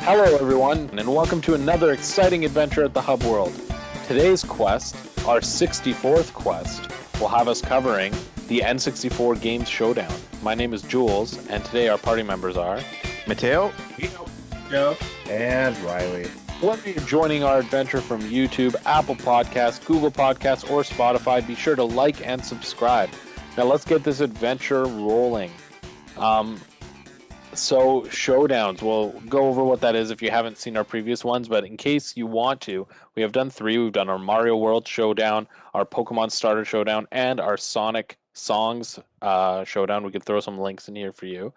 Hello everyone, and welcome to another exciting adventure at the Hub World. Today's quest, our 64th quest, will have us covering the N64 Games Showdown. My name is Gules, and today our party members are Matteo, Gino, Joe, and Riley. Whether you're joining our adventure from YouTube, Apple Podcasts, Google Podcasts, or Spotify, be sure to like and subscribe. Now let's get this adventure rolling. So Showdowns, we'll go over what that is if you haven't seen our previous ones, but in case you want to, we have done three. We've done our Mario World Showdown, our Pokemon Starter Showdown, and our Sonic Songs Showdown. We could throw some links in here for you.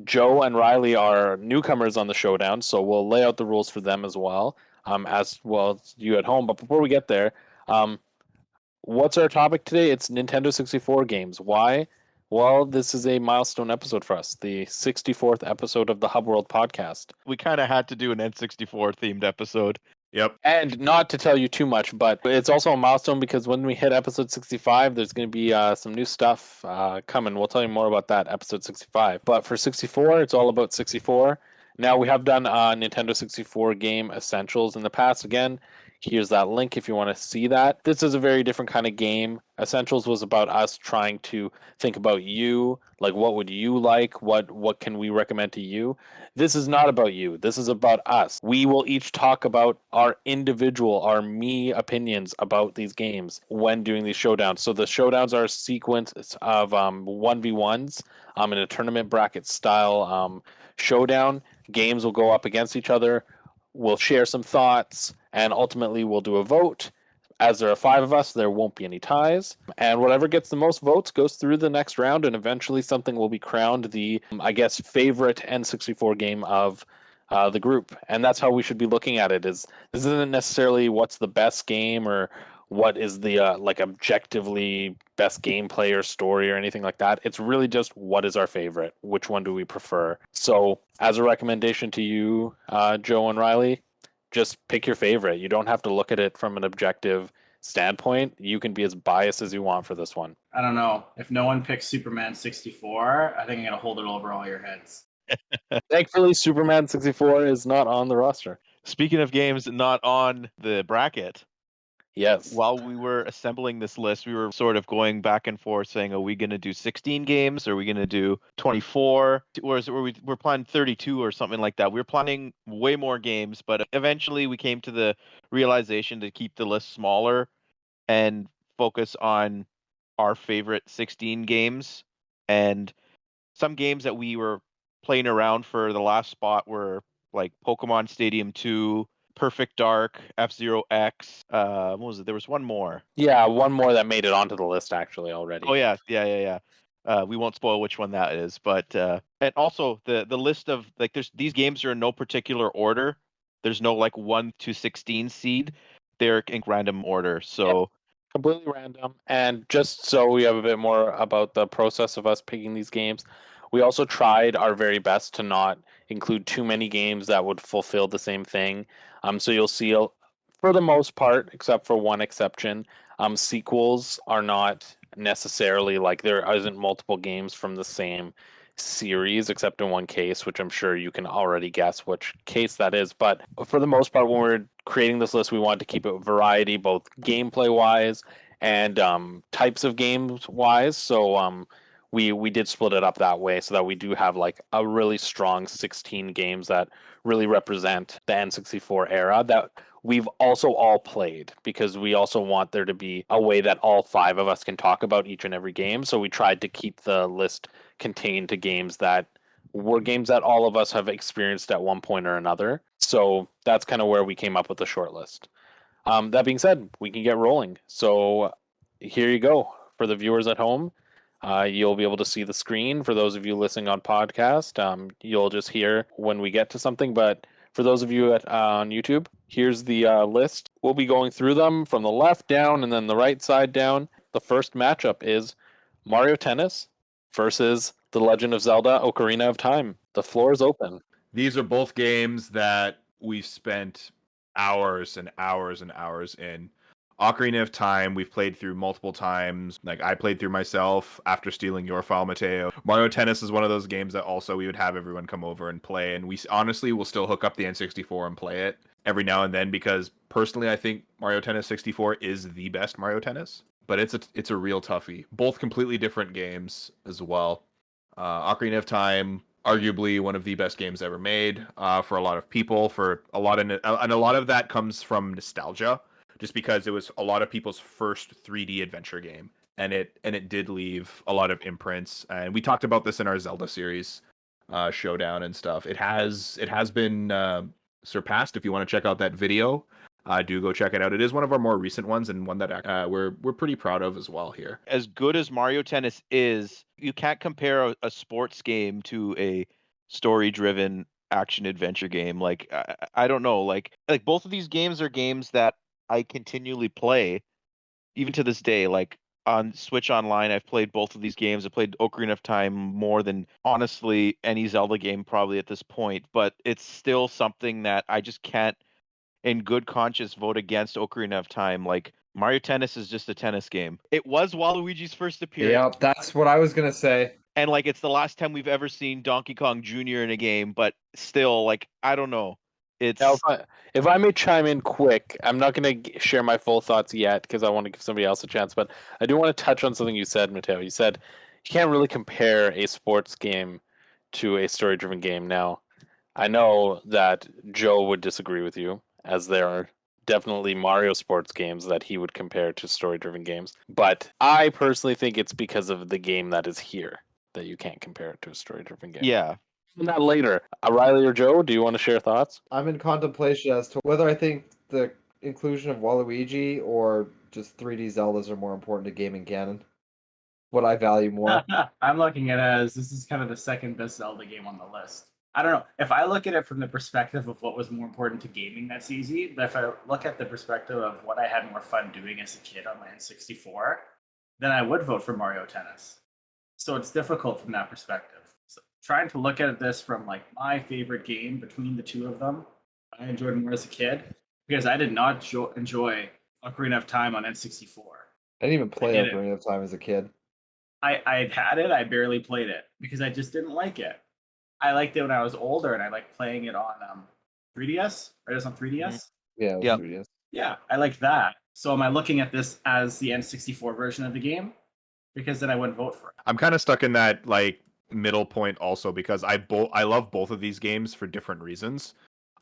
Joe and Riley are newcomers on the Showdown, so we'll lay out the rules for them as well as you at home. But before we get there, what's our topic today? It's Nintendo 64 games. Why? Well, this is a milestone episode for us, the 64th episode of the Hub World podcast. we kind of had to do an N64 themed episode. Yep. And not to tell you too much, but it's also a milestone because when we hit episode 65, there's going to be some new stuff coming. We'll tell you more about that, episode 65. But for 64, it's all about 64. Now, we have done Nintendo 64 game essentials in the past. Again, here's that link if you want to see that. This is a very different kind of game. Essentials was about us trying to think about you, like what would you like, what can we recommend to you. This is not about you. This is about us. We will each talk about our individual, our me opinions about these games when doing these showdowns. So the showdowns are a sequence of 1v1s in a tournament bracket style showdown. Games will go up against each other. We'll share some thoughts, and ultimately we'll do a vote. As there are 5 of us, there won't be any ties. And whatever gets the most votes goes through the next round, and eventually something will be crowned the, favorite N64 game of the group. And that's how we should be looking at it. This isn't necessarily what's the best game or what is the objectively best gameplay or story or anything like that. It's really just what is our favorite, which one do we prefer. So as a recommendation to you, Joe and Riley, just pick your favorite. You don't have to look at it from an objective standpoint. You can be as biased as you want for this one. I don't know. If no one picks Superman 64, I think I'm going to hold it over all your heads. Thankfully, Superman 64 is not on the roster. Speaking of games not on the bracket, Yes. while we were assembling this list, we were sort of going back and forth saying, are we going to do 16 games? Are we going to do 24? Or is it we're planning 32 or something like that? We were planning way more games, but eventually we came to the realization to keep the list smaller and focus on our favorite 16 games. And some games that we were playing around for the last spot were like Pokemon Stadium 2, Perfect Dark, F-Zero X. What was it? There was one more. Yeah, one more that made it onto the list actually already. Oh yeah. We won't spoil which one that is, but and also the list of these games are in no particular order. There's no 1 to 16 seed. They're in random order. So Yep. Completely random. And just so we have a bit more about the process of us picking these games, we also tried our very best to not include too many games that would fulfill the same thing. So you'll see, for the most part, except for one exception, sequels are not necessarily there isn't multiple games from the same series, except in one case, which I'm sure you can already guess which case that is. But for the most part, when we're creating this list, we wanted to keep it variety, both gameplay-wise and types of games-wise. So we did split it up that way so that we do have a really strong 16 games that really represent the N64 era that we've also all played, because we also want there to be a way that all 5 of us can talk about each and every game. So we tried to keep the list contained to games that were games that all of us have experienced at one point or another. So that's kind of where we came up with the short list. That being said, we can get rolling. So here you go. For the viewers at home, you'll be able to see the screen. For those of you listening on podcast, you'll just hear when we get to something. But for those of you on YouTube, here's the list. We'll be going through them from the left down and then the right side down. The first matchup is Mario Tennis versus The Legend of Zelda: Ocarina of Time. The floor is open. These are both games that we've spent hours and hours and hours in. Ocarina of Time, we've played through multiple times. Like, I played through myself after stealing your file, Matteo. Mario Tennis is one of those games that also we would have everyone come over and play, and we honestly will still hook up the N64 and play it every now and then, because personally I think Mario Tennis 64 is the best Mario Tennis. But it's a real toughie. Both completely different games as well. Ocarina of Time, arguably one of the best games ever made for a lot of people. And a lot of that comes from nostalgia, just because it was a lot of people's first 3D adventure game, and it did leave a lot of imprints. And we talked about this in our Zelda series, Showdown and stuff. It has been surpassed. If you want to check out that video, do go check it out. It is one of our more recent ones, and one that we're pretty proud of as well here. As good as Mario Tennis is, you can't compare a sports game to a story-driven action adventure game. Like I don't know, like both of these games are games that I continually play, even to this day. Like on Switch Online, I've played both of these games. I played Ocarina of Time more than honestly any Zelda game probably at this point, but it's still something that I just can't in good conscience vote against Ocarina of Time. Like Mario Tennis is just a tennis game. It was Waluigi's first appearance. Yeah, that's what I was gonna say. And like it's the last time we've ever seen Donkey Kong Jr. in a game, but still, like, I don't know. It's Now, if I may chime in quick, I'm not going to share my full thoughts yet because I want to give somebody else a chance, but I do want to touch on something you said, Matteo. You said you can't really compare a sports game to a story-driven game. Now, I know that Joe would disagree with you, as there are definitely Mario sports games that he would compare to story-driven games. But I personally think it's because of the game that is here that you can't compare it to a story-driven game. yeah. That later. Riley or Joe, do you want to share thoughts? I'm in contemplation as to whether I think the inclusion of Waluigi or just 3D Zeldas are more important to gaming canon. What I value more. I'm looking at it as this is kind of the second best Zelda game on the list. I don't know. If I look at it from the perspective of what was more important to gaming, that's easy. But if I look at the perspective of what I had more fun doing as a kid on my N64, then I would vote for Mario Tennis. So it's difficult from that perspective. So trying to look at this from like my favorite game between the two of them, I enjoyed more as a kid because I did not enjoy Ocarina of Time on N64. I didn't even play did it. Ocarina of Time as a kid. I had it, I barely played it because I just didn't like it. I liked it when I was older, and I liked playing it on 3DS. Right, it was on 3DS. Yeah, it was Yep. 3DS. Yeah, I liked that. So am I looking at this as the N64 version of the game? Because then I wouldn't vote for it. I'm kind of stuck in that like middle point also, because I love both of these games for different reasons.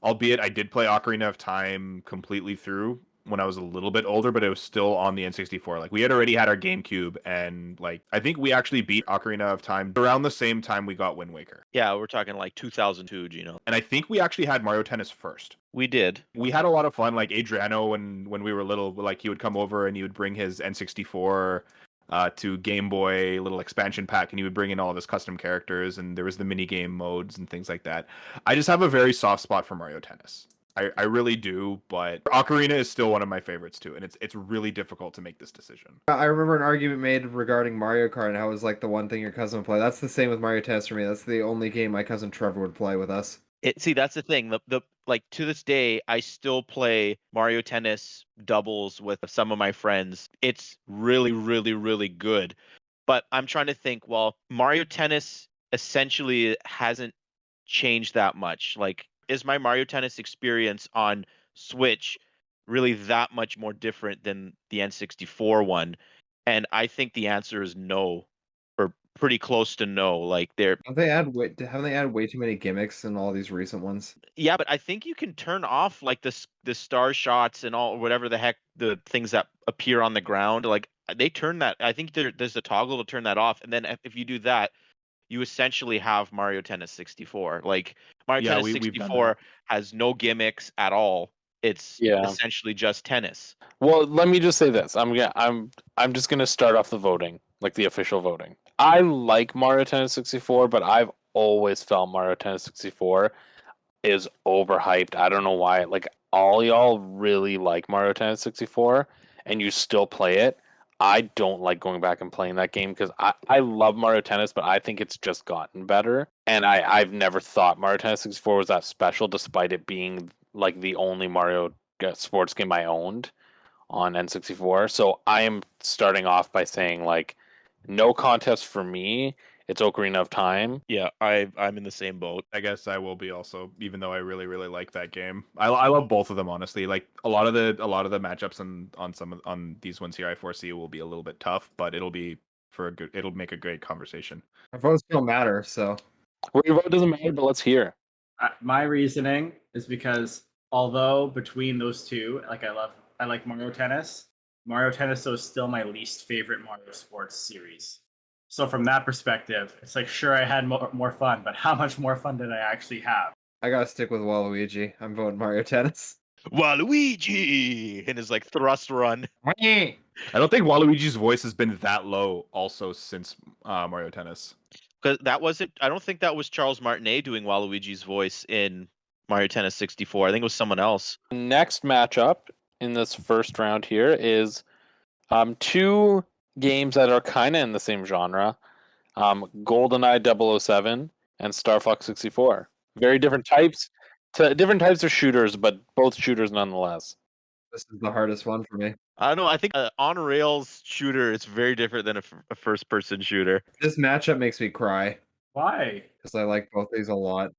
Albeit I did play Ocarina of Time completely through when I was a little bit older, but it was still on the N64. Like, we had already had our GameCube, and like I think we actually beat Ocarina of Time around the same time we got Wind Waker. Yeah, we're talking like 2002, Gino. And I think we actually had Mario Tennis first. We did. We had a lot of fun. Like Adriano, when we were little, like he would come over and he would bring his N64 to Game Boy little expansion pack, and he would bring in all of his custom characters, and there was the mini game modes and things like that. I just have a very soft spot for Mario Tennis. I really do, but Ocarina is still one of my favorites too, and it's really difficult to make this decision. I remember an argument made regarding Mario Kart and how it was like the one thing your cousin would play. That's the same with Mario Tennis for me. That's the only game my cousin Trevor would play with us. See, that's the thing. The like to this day, I still play Mario Tennis doubles with some of my friends. It's really, really, really good. But I'm trying to think, well, Mario Tennis essentially hasn't changed that much. Like, is my Mario Tennis experience on Switch really that much more different than the N64 one? And I think the answer is no, or pretty close to no. Like, Haven't they added way too many gimmicks in all these recent ones? yeah, but I think you can turn off like the star shots and all whatever the heck the things that appear on the ground. Like, they turn that. I think there's a toggle to turn that off, and then if you do that, you essentially have Mario Tennis 64. Like, Mario Tennis we've done 64 has no gimmicks at all. It's essentially just tennis. Well, let me just say this. I'm just gonna start off the voting, like the official voting. I like Mario Tennis 64, but I've always felt Mario Tennis 64 is overhyped. I don't know why. Like, all y'all really like Mario Tennis 64, and you still play it. I don't like going back and playing that game because I love Mario Tennis, but I think it's just gotten better. And I've never thought Mario Tennis 64 was that special, despite it being like the only Mario sports game I owned on N64. So I am starting off by saying like no contest for me. It's Ocarina of Time. Yeah, I'm in the same boat. I guess I will be also, even though I really really like that game. I love both of them honestly. Like a lot of the matchups on these ones here I foresee will be a little bit tough, but it'll make a great conversation. Our votes don't matter, so Well, your vote doesn't matter, but let's hear. My reasoning is because although between those two, like I like Mario Tennis. Mario Tennis though is still my least favorite Mario Sports series. So from that perspective, it's like sure I had more fun, but how much more fun did I actually have? I gotta stick with Waluigi. I'm voting Mario Tennis. Waluigi in his like thrust run. I don't think Waluigi's voice has been that low also since Mario Tennis. Because that wasn't. I don't think that was Charles Martinet doing Waluigi's voice in Mario Tennis 64. I think it was someone else. Next matchup in this first round here is two games that are kind of in the same genre. GoldenEye 007 and Star Fox 64. Very different types of shooters, but both shooters nonetheless. This is the hardest one for me. I don't know. I think on rails shooter is very different than a first person shooter. This matchup makes me cry Why? because I like both these a lot.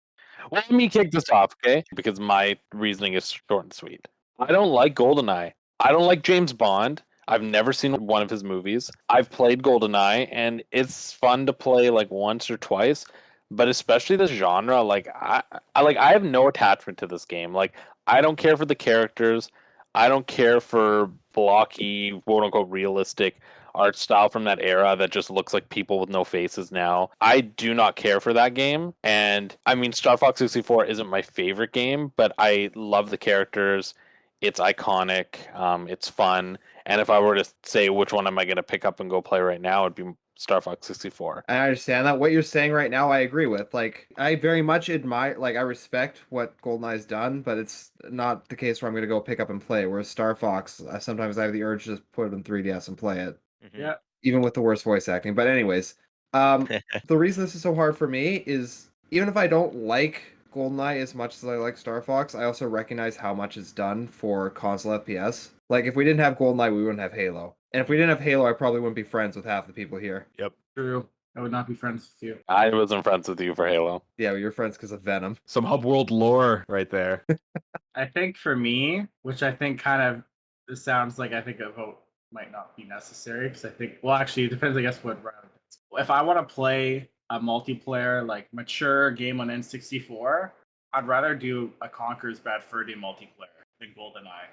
Well, let me kick this off, okay? Because my reasoning is short and sweet. I don't like GoldenEye. I don't like James Bond. I've never seen one of his movies. I've played GoldenEye, and it's fun to play like once or twice. But especially this genre, like I have no attachment to this game. Like I don't care for the characters. I don't care for blocky, quote unquote, realistic art style from that era that just looks like people with no faces now. I do not care for that game. And I mean, Star Fox 64 isn't my favorite game, but I love the characters. It's iconic. It's fun. And if I were to say which one am I going to pick up and go play right now, it'd be Star Fox 64. I understand that. What you're saying right now, I agree with. Like, I very much admire, like, I respect what GoldenEye's done, but it's not the case where I'm going to go pick up and play. Whereas Star Fox, sometimes I have the urge to just put it in 3DS and play it. Mhm. Yeah. Even with the worst voice acting. But anyways, the reason this is so hard for me is even if I don't like GoldenEye as much as I like Star Fox, I also recognize how much it's done for console FPS. Like, if we didn't have GoldenEye, we wouldn't have Halo. And if we didn't have Halo, I probably wouldn't be friends with half the people here. Yep. True. I would not be friends with you. I wasn't friends with you for Halo. Yeah, you're friends because of Venom. Some hub world lore right there. I think for me, which I think kind of this sounds like I think a vote might not be necessary because I think well actually it depends I guess what round. If I want to play a multiplayer like mature game on N64, I'd rather do a Conker's Bad Fur Day multiplayer than GoldenEye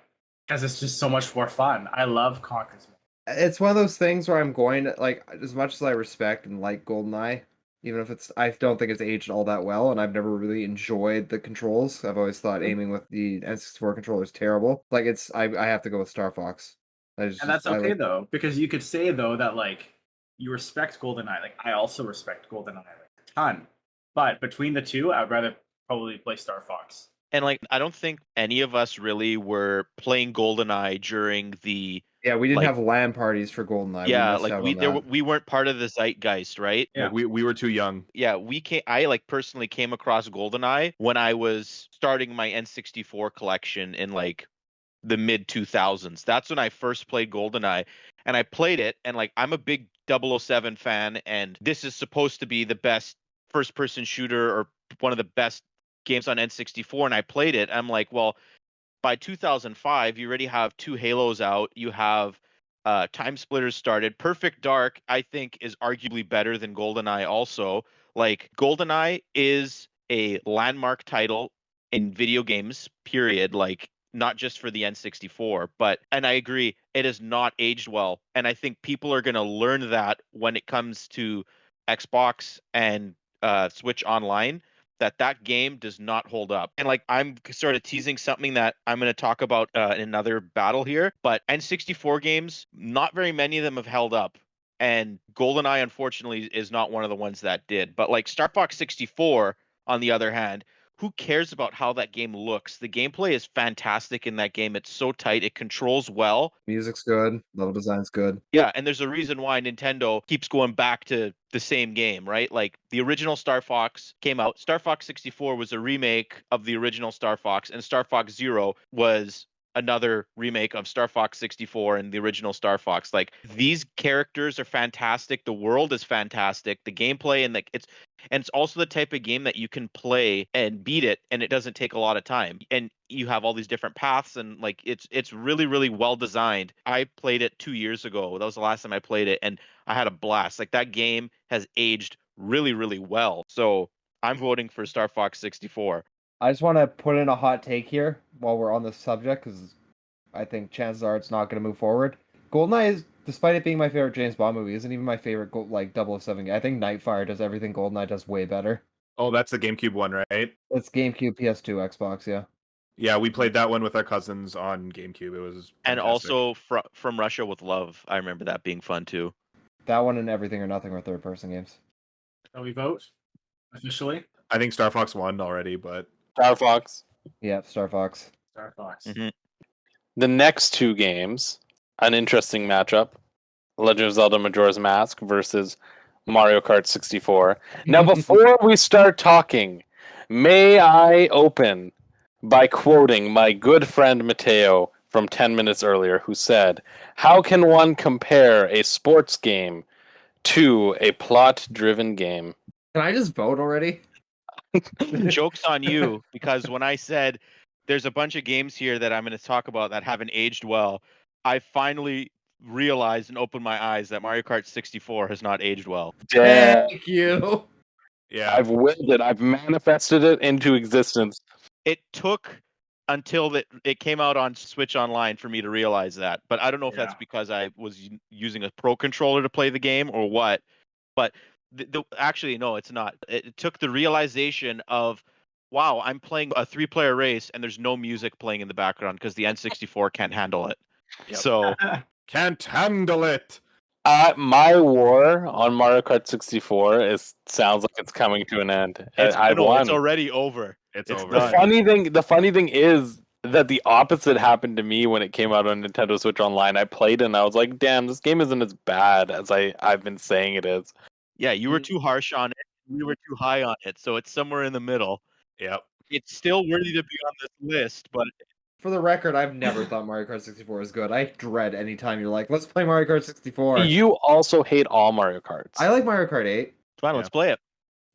because it's just so much more fun. I love Conker's. It's one of those things where I'm going to, like, as much as I respect and like GoldenEye, even if I don't think it's aged all that well, and I've never really enjoyed the controls. I've always thought aiming with the N64 controller is terrible. Like, I have to go with Star Fox. And that's okay though, because you could say though that like you respect GoldenEye. Like I also respect GoldenEye like, a ton, but between the two, I'd rather probably play Star Fox. And like, I don't think any of us really were playing GoldenEye during the. Yeah, we didn't like- have LAN parties for GoldenEye. Yeah, missed like out we on there that. we weren't part of the zeitgeist, right? Yeah. Like, we were too young. Yeah, I like personally came across GoldenEye when I was starting my N64 collection in like the mid 2000s. That's when I first played GoldenEye, and I played it, and like I'm a big 007 fan, and this is supposed to be the best first person shooter or one of the best games on N64, and I played it. I'm like, well, by 2005, you already have 2 Halos out. You have Time Splitters started. Perfect Dark, I think, is arguably better than GoldenEye also. Like, GoldenEye is a landmark title in video games, period. Like, not just for the N64, and I agree, it has not aged well. And I think people are going to learn that when it comes to Xbox and Switch Online, that game does not hold up. And like I'm sort of teasing something that I'm going to talk about in another battle here, but N64 games, not very many of them have held up. And GoldenEye, unfortunately, is not one of the ones that did. But like Star Fox 64, on the other hand, who cares about how that game looks? The gameplay is fantastic in that game. It's so tight. It controls well. Music's good. Level design's good. Yeah, and there's a reason why Nintendo keeps going back to the same game, right? Like the original Star Fox came out. Star Fox 64 was a remake of the original Star Fox, and Star Fox Zero was another remake of Star Fox 64 and the original Star Fox. Like, these characters are fantastic. The world is fantastic. The gameplay and it's also the type of game that you can play and beat it, and it doesn't take a lot of time. And you have all these different paths, and like it's really, really well designed. I played it 2 years ago. That was the last time I played it, and I had a blast. Like, that game has aged really, really well. So I'm voting for Star Fox 64. I just want to put in a hot take here while we're on this subject, because I think chances are it's not going to move forward. GoldenEye is, despite it being my favorite James Bond movie, isn't even my favorite 007 game. I think Nightfire does everything GoldenEye does way better. Oh, that's the GameCube one, right? It's GameCube, PS2, Xbox, yeah. Yeah, we played that one with our cousins on GameCube. It was And fantastic. also From Russia with Love. I remember that being fun too. That one and Everything or Nothing are third-person games. Shall we vote officially? I think Star Fox won already, but Star Fox. Yeah, Star Fox. Star Fox. Mhm. The next two games, an interesting matchup: Legend of Zelda: Majora's Mask versus Mario Kart 64. Now, before we start talking, may I open by quoting my good friend Matteo from 10 minutes earlier, who said, "How can one compare a sports game to a plot-driven game?" Can I just vote already? Joke's on you, because when I said there's a bunch of games here that I'm going to talk about that haven't aged well, I finally realized and opened my eyes that Mario Kart 64 has not aged well. Damn. Thank you. yeah, I've willed it. I've manifested it into existence. It took until it came out on Switch Online for me to realize that. But I don't know if that's Yeah. because I was using a Pro controller to play the game or what. But actually, no, it's not. It took the realization of, wow, I'm playing a 3-player race and there's no music playing in the background because the N64 can't handle it. Yep. So can't handle it. My war on Mario Kart 64 sounds like it's coming to an end. I no, won. it's already over. It's It's over. done. The funny thing is that the opposite happened to me when it came out on Nintendo Switch Online. I played it and I was like, damn, this game isn't as bad as I've been saying it is. Yeah, you were too harsh on it. We were too high on it. So it's somewhere in the middle. Yep. It's still worthy to be on this list, but For the record, I've never thought Mario Kart 64 is good. I dread any time you're like, let's play Mario Kart 64. You also hate all Mario Karts. I like Mario Kart 8. fine, let's play it.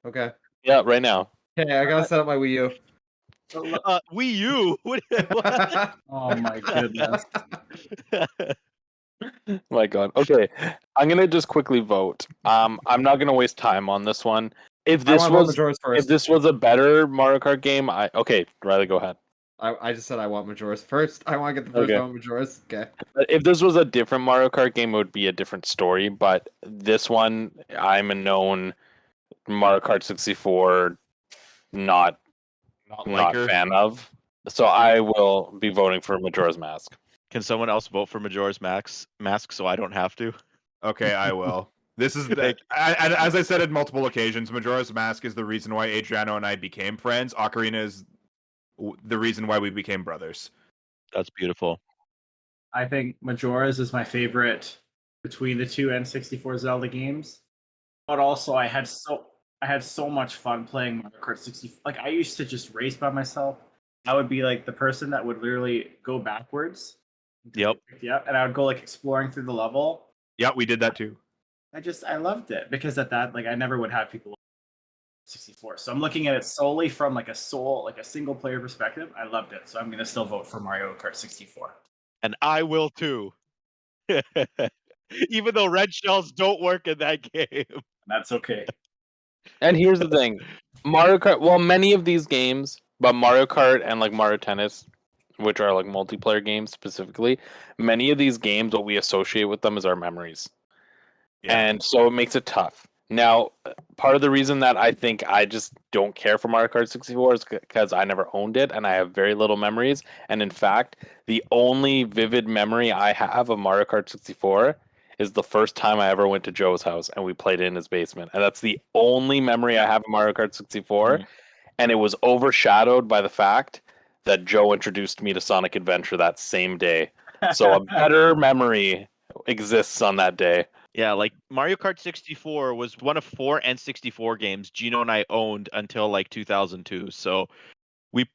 Okay. Yeah, right now. Okay, I gotta set up my Wii U. Wii U. What? Oh my goodness. My God. Okay, I'm gonna just quickly vote. I'm not gonna waste time on this one. If I this want was Majora's first. if this was a better Mario Kart game, okay, Riley, go ahead. I just said I want Majora's first. I want to get the first Okay. one Majora's. Okay. If this was a different Mario Kart game, it would be a different story. But this one, I'm a known Mario Kart 64 not Liker. fan of. So I will be voting for Majora's Mask. Can someone else vote for Majora's Mask so I don't have to? Okay, I will. This is Thank as I said on multiple occasions, Majora's Mask is the reason why Adriano and I became friends. Ocarina is the reason why we became brothers. That's beautiful. I think Majora's is my favorite between the two N64 Zelda games. But also I had so much fun playing Mario Kart 64. Like, I used to just race by myself. I would be like the person that would literally go backwards. Yep. Yep. And I would go like exploring through the level. Yeah, we did that too. I loved it because at that, like, I never would have people 64. So I'm looking at it solely from like a single player perspective. I loved it. So I'm gonna still vote for Mario Kart 64. And I will too. Even though red shells don't work in that game. That's okay. And here's the thing, Mario Kart. Well, many of these games, but Mario Kart and like Mario Tennis, which are like multiplayer games specifically, many of these games, what we associate with them is our memories. Yeah. And so it makes it tough. Now, part of the reason that I think I just don't care for Mario Kart 64 is because I never owned it and I have very little memories. And in fact, the only vivid memory I have of Mario Kart 64 is the first time I ever went to Joe's house and we played it in his basement. And that's the only memory I have of Mario Kart 64. And it was overshadowed by the fact that Joe introduced me to Sonic Adventure that same day. So a better memory exists on that day. Yeah, like Mario Kart 64 was one of 4 N64 games Gino and I owned until like 2002. So we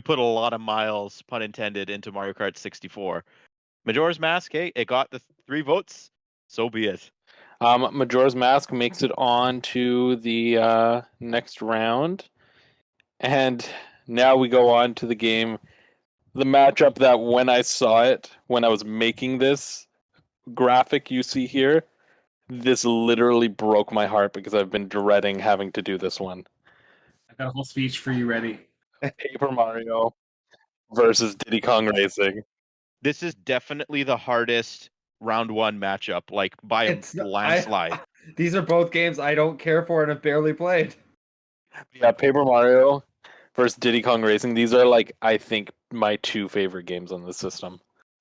put a lot of miles, pun intended, into Mario Kart 64. Majora's Mask, hey, it got the 3 votes. So be it. Majora's Mask makes it on to the next round. And now we go on to the game. The matchup that when I saw it, when I was making this graphic you see here, this literally broke my heart because I've been dreading having to do this one. I got a whole speech for you ready. Paper Mario versus Diddy Kong Racing. This is definitely the hardest round 1 matchup, like by a landslide. These are both games I don't care for and have barely played. Yeah, Paper Mario versus Diddy Kong Racing. These are like I think my 2 favorite games on the system.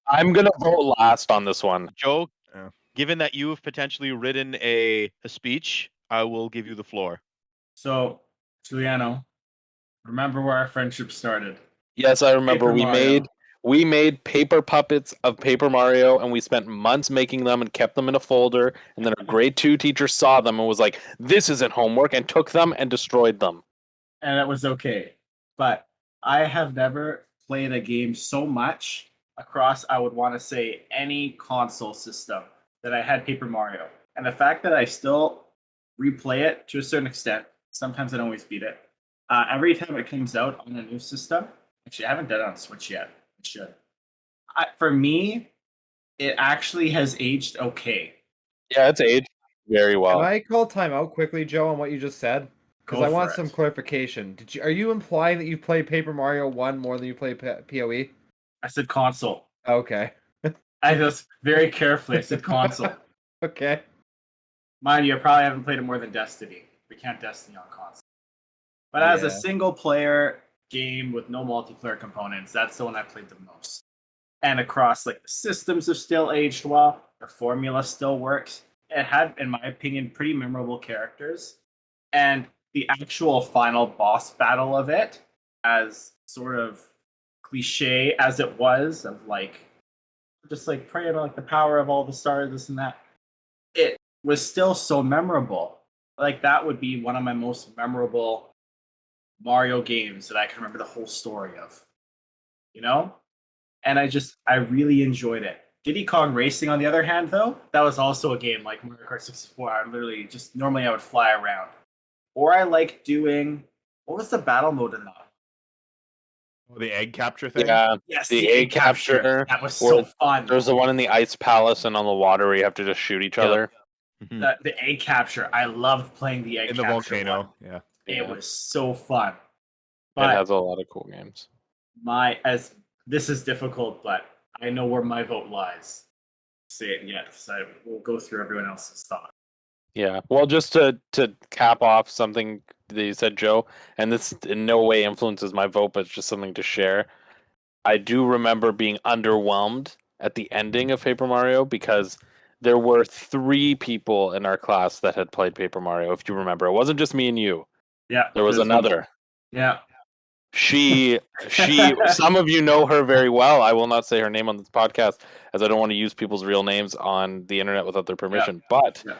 I'm gonna vote last on this one. Joe, Yeah. given that you have potentially written a speech, I will give you the floor. So, Giuliano, remember where our friendship started? Yes, I remember Paper Mario. we made paper puppets of Paper Mario, and we spent months making them and kept them in a folder. And then our grade 2 teacher saw them and was like, "This isn't homework," and took them and destroyed them. And it was okay. But I have never played a game so much across, I would want to say, any console system that I had Paper Mario. And the fact that I still replay it to a certain extent, sometimes I don't always beat it. Every time it comes out on a new system, actually, I haven't done it on Switch yet. I should. For me, it actually has aged okay. Yeah, it's aged very well. Can I call timeout quickly, Joe, on what you just said? Because Go I for want it. some clarification. Are you implying that you've played Paper Mario 1 more than you played PoE? I said console. Okay. I just very carefully, I said console. Okay. Mind you, I probably haven't played it more than Destiny. We can't Destiny on console. But as a Yeah. single player game with no multiplayer components, that's the one I played the most. And across like the systems have still aged well, the formula still works. It had, in my opinion, pretty memorable characters. And the actual final boss battle of it, as sort of cliche as it was, of like just like praying on like the power of all the stars, this and that, it was still so memorable. Like that would be one of my most memorable Mario games that I can remember the whole story of. You know? And I really enjoyed it. Diddy Kong Racing, on the other hand, though, that was also a game like Mario Kart 64. I literally just normally I would fly around. Or I like doing, what was the battle mode in that? Oh, the egg capture thing. Yeah, Yes, the egg capture. That was or so fun. There's the one in the ice palace and on the water where you have to just shoot each Yep. other. The egg capture. I loved playing the egg In the capture volcano. one. Yeah. It was so fun. It But has a lot of cool games. this is difficult, but I know where my vote lies. Say it yet, because I will go through everyone else's thought. Yeah. Well, just to cap off something that you said, Joe, and this in no way influences my vote, but it's just something to share. I do remember being underwhelmed at the ending of Paper Mario because there were 3 people in our class that had played Paper Mario, if you remember. It wasn't just me and you. Yeah, There was another. Yeah, She some of you know her very well. I will not say her name on this podcast as I don't want to use people's real names on the internet without their permission. But yeah.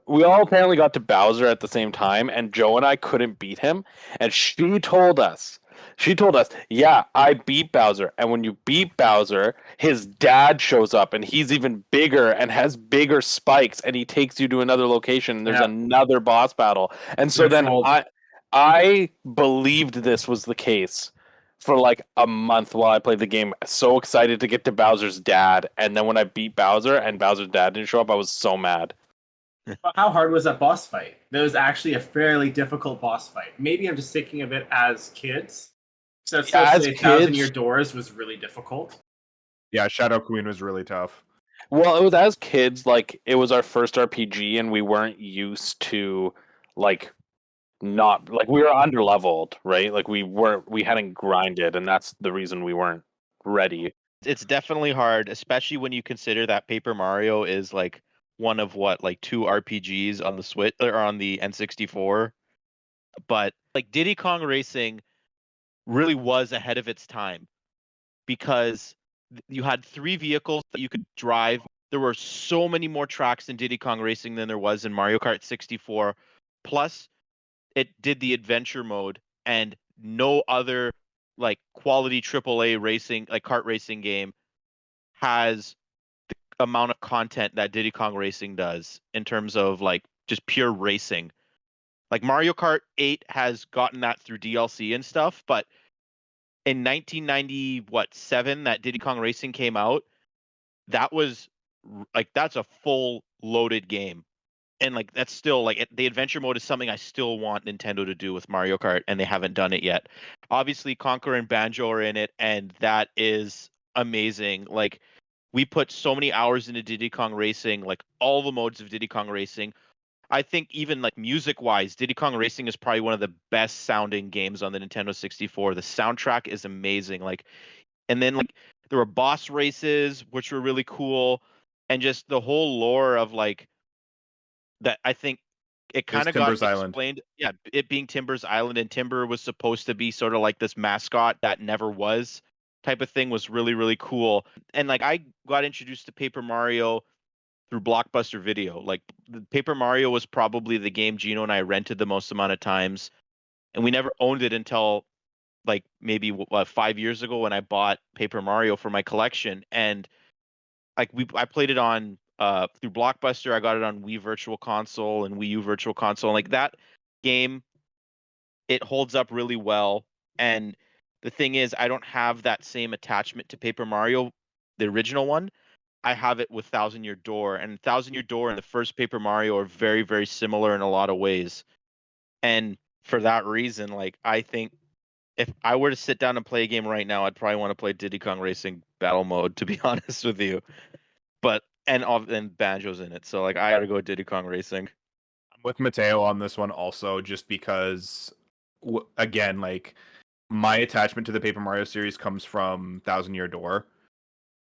we all apparently got to Bowser at the same time, and Joe and I couldn't beat him. And she told us, yeah, I beat Bowser. And when you beat Bowser, his dad shows up, and he's even bigger and has bigger spikes, and he takes you to another location, and there's Yeah. another boss battle. And so You're then told. I believed this was the case for like a month while I played the game. So excited to get to Bowser's dad. And then when I beat Bowser and Bowser's dad didn't show up, I was so mad. But how hard was that boss fight? That was actually a fairly difficult boss fight. Maybe I'm just thinking of it as kids. So I'd still Yeah, as say 1,000 kids- Year Doors was really difficult. Yeah, Shadow Queen was really tough. Well, it was as kids, like it was our first RPG and we weren't used to like not like we were underleveled, right? Like we hadn't grinded, and that's the reason we weren't ready. It's definitely hard, especially when you consider that Paper Mario is like one of like 2 RPGs on the Switch or on the N64. But like Diddy Kong Racing really was ahead of its time because you had 3 vehicles that you could drive. There were so many more tracks in Diddy Kong Racing than there was in Mario Kart 64. Plus, it did the adventure mode, and no other like quality AAA racing, like kart racing game has the amount of content that Diddy Kong Racing does in terms of like just pure racing. Like Mario Kart 8 has gotten that through DLC and stuff, but in 1997 that Diddy Kong Racing came out, that was like that's a full loaded game. And like that's still like the adventure mode is something I still want Nintendo to do with Mario Kart, and they haven't done it yet. Obviously, Conquer and Banjo are in it, and that is amazing. Like we put so many hours into Diddy Kong Racing, like all the modes of Diddy Kong Racing. I think even like music wise, Diddy Kong Racing is probably one of the best sounding games on the Nintendo 64. The soundtrack is amazing. Like, and then like there were boss races, which were really cool, and just the whole lore of like that. I think it There's kind of got Timbers Island. explained. Yeah, it being Timbers Island, and Timber was supposed to be sort of like this mascot that never was type of thing was really, really cool. And like I got introduced to Paper Mario through Blockbuster Video. Like Paper Mario was probably the game Gino and I rented the most amount of times, and we never owned it until like maybe 5 years ago when I bought Paper Mario for my collection. And like I played it on through Blockbuster. I got it on Wii Virtual Console and Wii U Virtual Console. And like that game, it holds up really well. And the thing is, I don't have that same attachment to Paper Mario, the original one. I have it with Thousand Year Door, and Thousand Year Door and the first Paper Mario are very, very similar in a lot of ways. And for that reason, like I think if I were to sit down and play a game right now, I'd probably want to play Diddy Kong Racing Battle Mode, to be honest with you. But and Banjo's in it, so like I gotta go Diddy Kong Racing. I'm with Matteo on this one also, just because, again, like my attachment to the Paper Mario series comes from Thousand Year Door.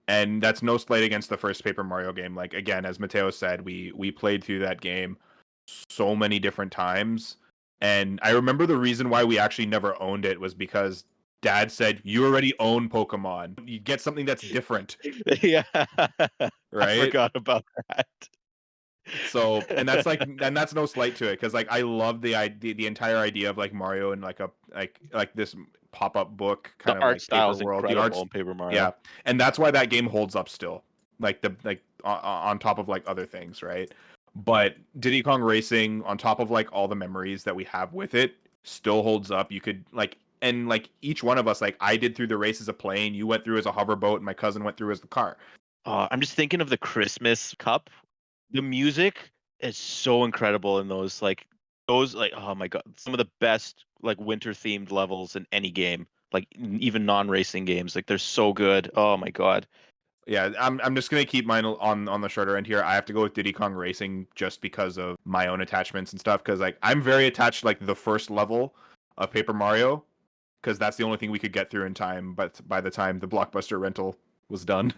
And that's no slight against the first Paper Mario game. Like again, as Matteo said, we played through that game so many different times. And I remember the reason why we actually never owned it was because Dad said, "You already own Pokemon. You get something that's different." Yeah, right? I forgot about that. So, and that's no slight to it, because like I love the idea, the entire idea of like Mario and like a like this pop-up book The kind of art like style is paper world. incredible The art's, in Paper Mario. yeah, and that's why that game holds up still, like on top of like other things, right? But Diddy Kong Racing, on top of like all the memories that we have with it, still holds up. You could like, and like each one of us, like I did through the race as a plane, you went through as a hoverboat, and my cousin went through as the car. I'm just thinking of the Christmas Cup. The music is so incredible in those like oh my god, some of the best like winter themed levels in any game, like even non-racing games. Like they're so good. Oh my god. Yeah, I'm just gonna keep mine on the shorter end here. I have to go with Diddy Kong Racing just because of my own attachments and stuff. Because like I'm very attached to like the first level of Paper Mario, because that's the only thing we could get through in time. But by the time the Blockbuster rental was done,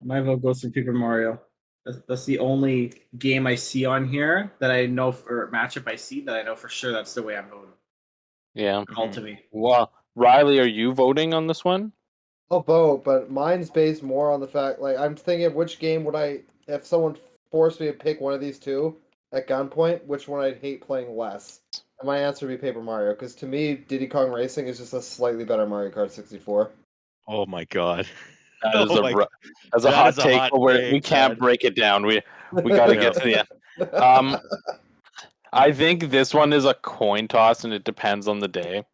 My vote goes for Paper Mario. That's the only game I see on here that I know, or matchup I see that I know for sure that's the way I'm voting. Yeah. Call to me. Well, Riley, are you voting on this one? I'll vote, but mine's based more on the fact, like, I'm thinking of which game would I, if someone forced me to pick one of these two at gunpoint, which one I'd hate playing less. And my answer would be Paper Mario, because to me, Diddy Kong Racing is just a slightly better Mario Kart 64. Oh my god. That is Oh that's a that hot is a take, hot but we take, can't man. break it down. We got to get to the end. I think this one is a coin toss, and it depends on the day.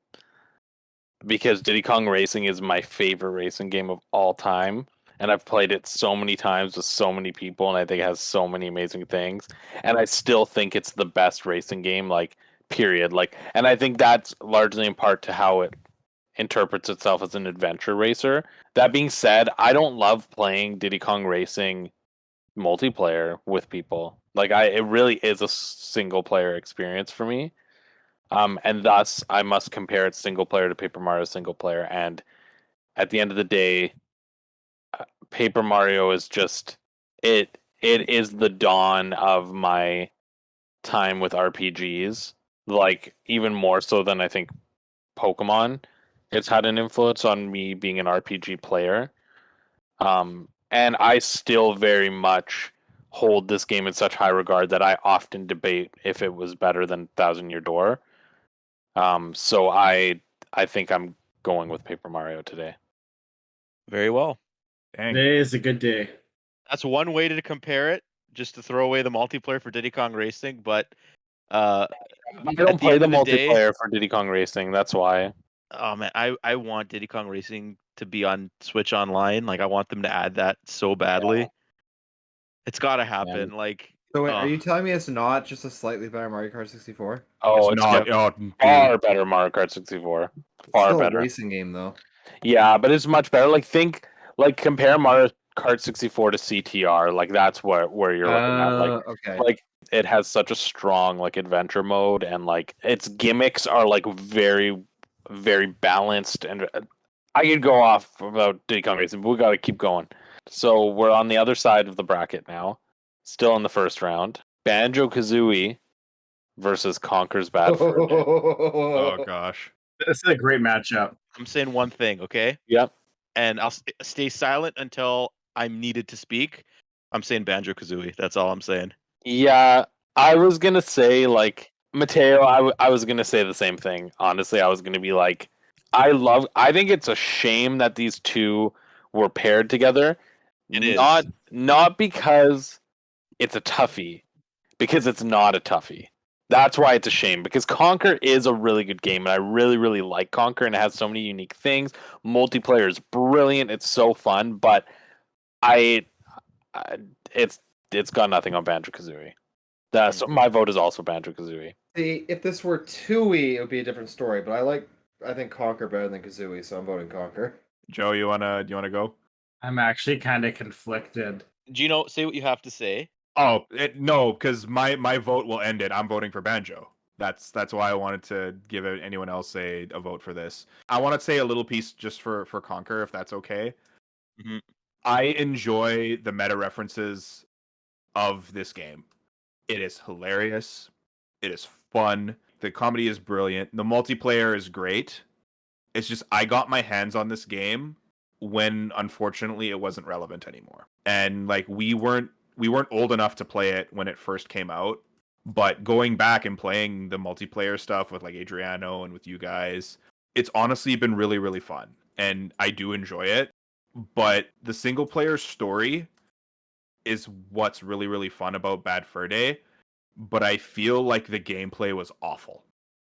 Because Diddy Kong Racing is my favorite racing game of all time, and I've played it so many times with so many people, and I think it has so many amazing things. And I still think it's the best racing game, like period. Like, and I think that's largely in part to how it interprets itself as an adventure racer. That being said, I don't love playing Diddy Kong Racing multiplayer with people. Like it really is a single player experience for me. And thus I must compare it single player to Paper Mario single player. And at the end of the day, Paper Mario is just it is the dawn of my time with RPGs. Like even more so than I think Pokemon. It's had an influence on me being an RPG player. And I still very much hold this game in such high regard that I often debate if it was better than Thousand Year Door. So I think I'm going with Paper Mario today. Very well. Dang. Today is a good day. That's one way to compare it, just to throw away the multiplayer for Diddy Kong Racing. But I I don't the play end the of the day- multiplayer for Diddy Kong Racing. That's why. oh man, I want Diddy Kong Racing to be on Switch Online. Like I want them to add that so badly. Yeah. It's got to happen. Like, So wait, are ugh. you telling me it's not just a slightly better Mario Kart 64? Oh, It's it's not. Yep. Oh, dude. far better Mario Kart 64. It's Far still better. a racing game though. Yeah, but it's much better. Like compare Mario Kart 64 to CTR. Like that's where you're looking at. Like Okay. like it has such a strong like adventure mode, and like its gimmicks are like very very balanced. And I could go off about Diddy Kong Racing, but we got to keep going. So we're on the other side of the bracket now, still in the first round. Banjo Kazooie versus Conker's Bad Fur Day. Oh gosh. This is a great matchup. I'm saying one thing, okay? Yep. And I'll stay silent until I'm needed to speak. I'm saying Banjo Kazooie. That's all I'm saying. Yeah, I was gonna say like Matteo. I was gonna say the same thing. Honestly, I was gonna be like, I think it's a shame that these two were paired together. It is. Not because it's a toughie, because it's not a toughie. That's why it's a shame, because Conker is a really good game, and I really, really like Conker, and it has so many unique things. Multiplayer is brilliant; it's so fun, but I it's got nothing on Banjo Kazooie. So my vote is also Banjo Kazooie. See, if this were Tooie, it would be a different story. But I think Conker better than Kazooie, so I'm voting Conker. Joe, you wanna go? I'm actually kind of conflicted. Gino, say what you have to say. Oh, no, because my vote will end it. I'm voting for Banjo. That's why I wanted to give anyone else a vote for this. I want to say a little piece just for Conker, if that's okay. Mm-hmm. I enjoy the meta references of this game. It is hilarious. It is fun. The comedy is brilliant. The multiplayer is great. It's just I got my hands on this game when unfortunately it wasn't relevant anymore. And like we weren't old enough to play it when it first came out, but going back and playing the multiplayer stuff with like Adriano and with you guys, it's honestly been really, really fun. And I do enjoy it. But the single player story is what's really, really fun about Bad Fur Day. But I feel like the gameplay was awful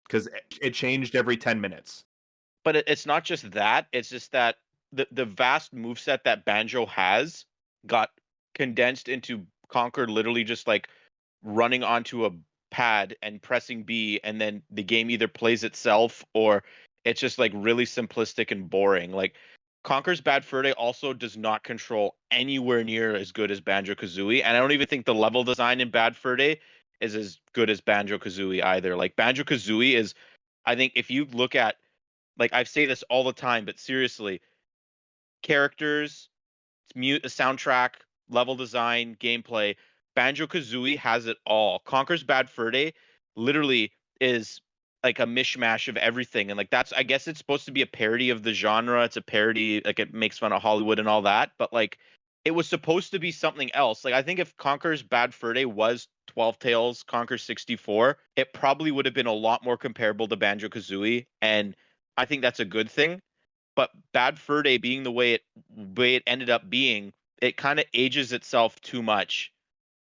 because it changed every 10 minutes. But it's not just that. It's just that the vast moveset that Banjo has got condensed into Conker literally just like running onto a pad and pressing B, and then the game either plays itself or it's just like really simplistic and boring. Like Conker's Bad Fur Day also does not control anywhere near as good as Banjo Kazooie, and I don't even think the level design in Bad Fur Day is as good as Banjo Kazooie either. Like Banjo Kazooie is, I think if you look at, like I say this all the time, but seriously, characters, soundtrack, level design, gameplay, Banjo Kazooie has it all. Conker's Bad Fur Day literally is like a mishmash of everything, and like that's, I guess it's supposed to be a parody of the genre. It's a parody, like it makes fun of Hollywood and all that, but like it was supposed to be something else. Like I think if Conker's Bad Fur Day was 12 Tales Conker 64, it probably would have been a lot more comparable to Banjo Kazooie, and I think that's a good thing. But Bad Fur Day being the way it ended up being, it kind of ages itself too much.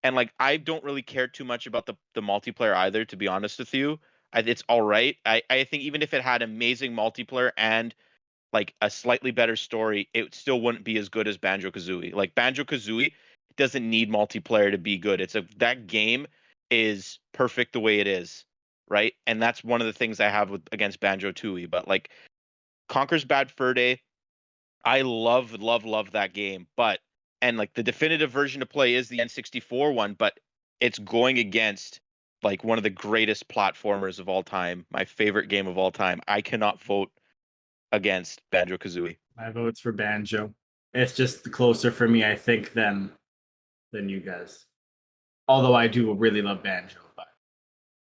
And like I don't really care too much about the multiplayer either, to be honest with you. It's all right. I think even if it had amazing multiplayer and like a slightly better story, it still wouldn't be as good as Banjo Kazooie. Like Banjo Kazooie doesn't need multiplayer to be good. That game is perfect the way it is, right? And that's one of the things I have against Banjo Tooie. But like Conker's Bad Fur Day, I love that game. And like the definitive version to play is the N64 one, but it's going against like one of the greatest platformers of all time, my favorite game of all time. I cannot vote against Banjo Kazooie. My vote's for Banjo. It's just closer for me, I think, than you guys. Although I do really love Banjo, but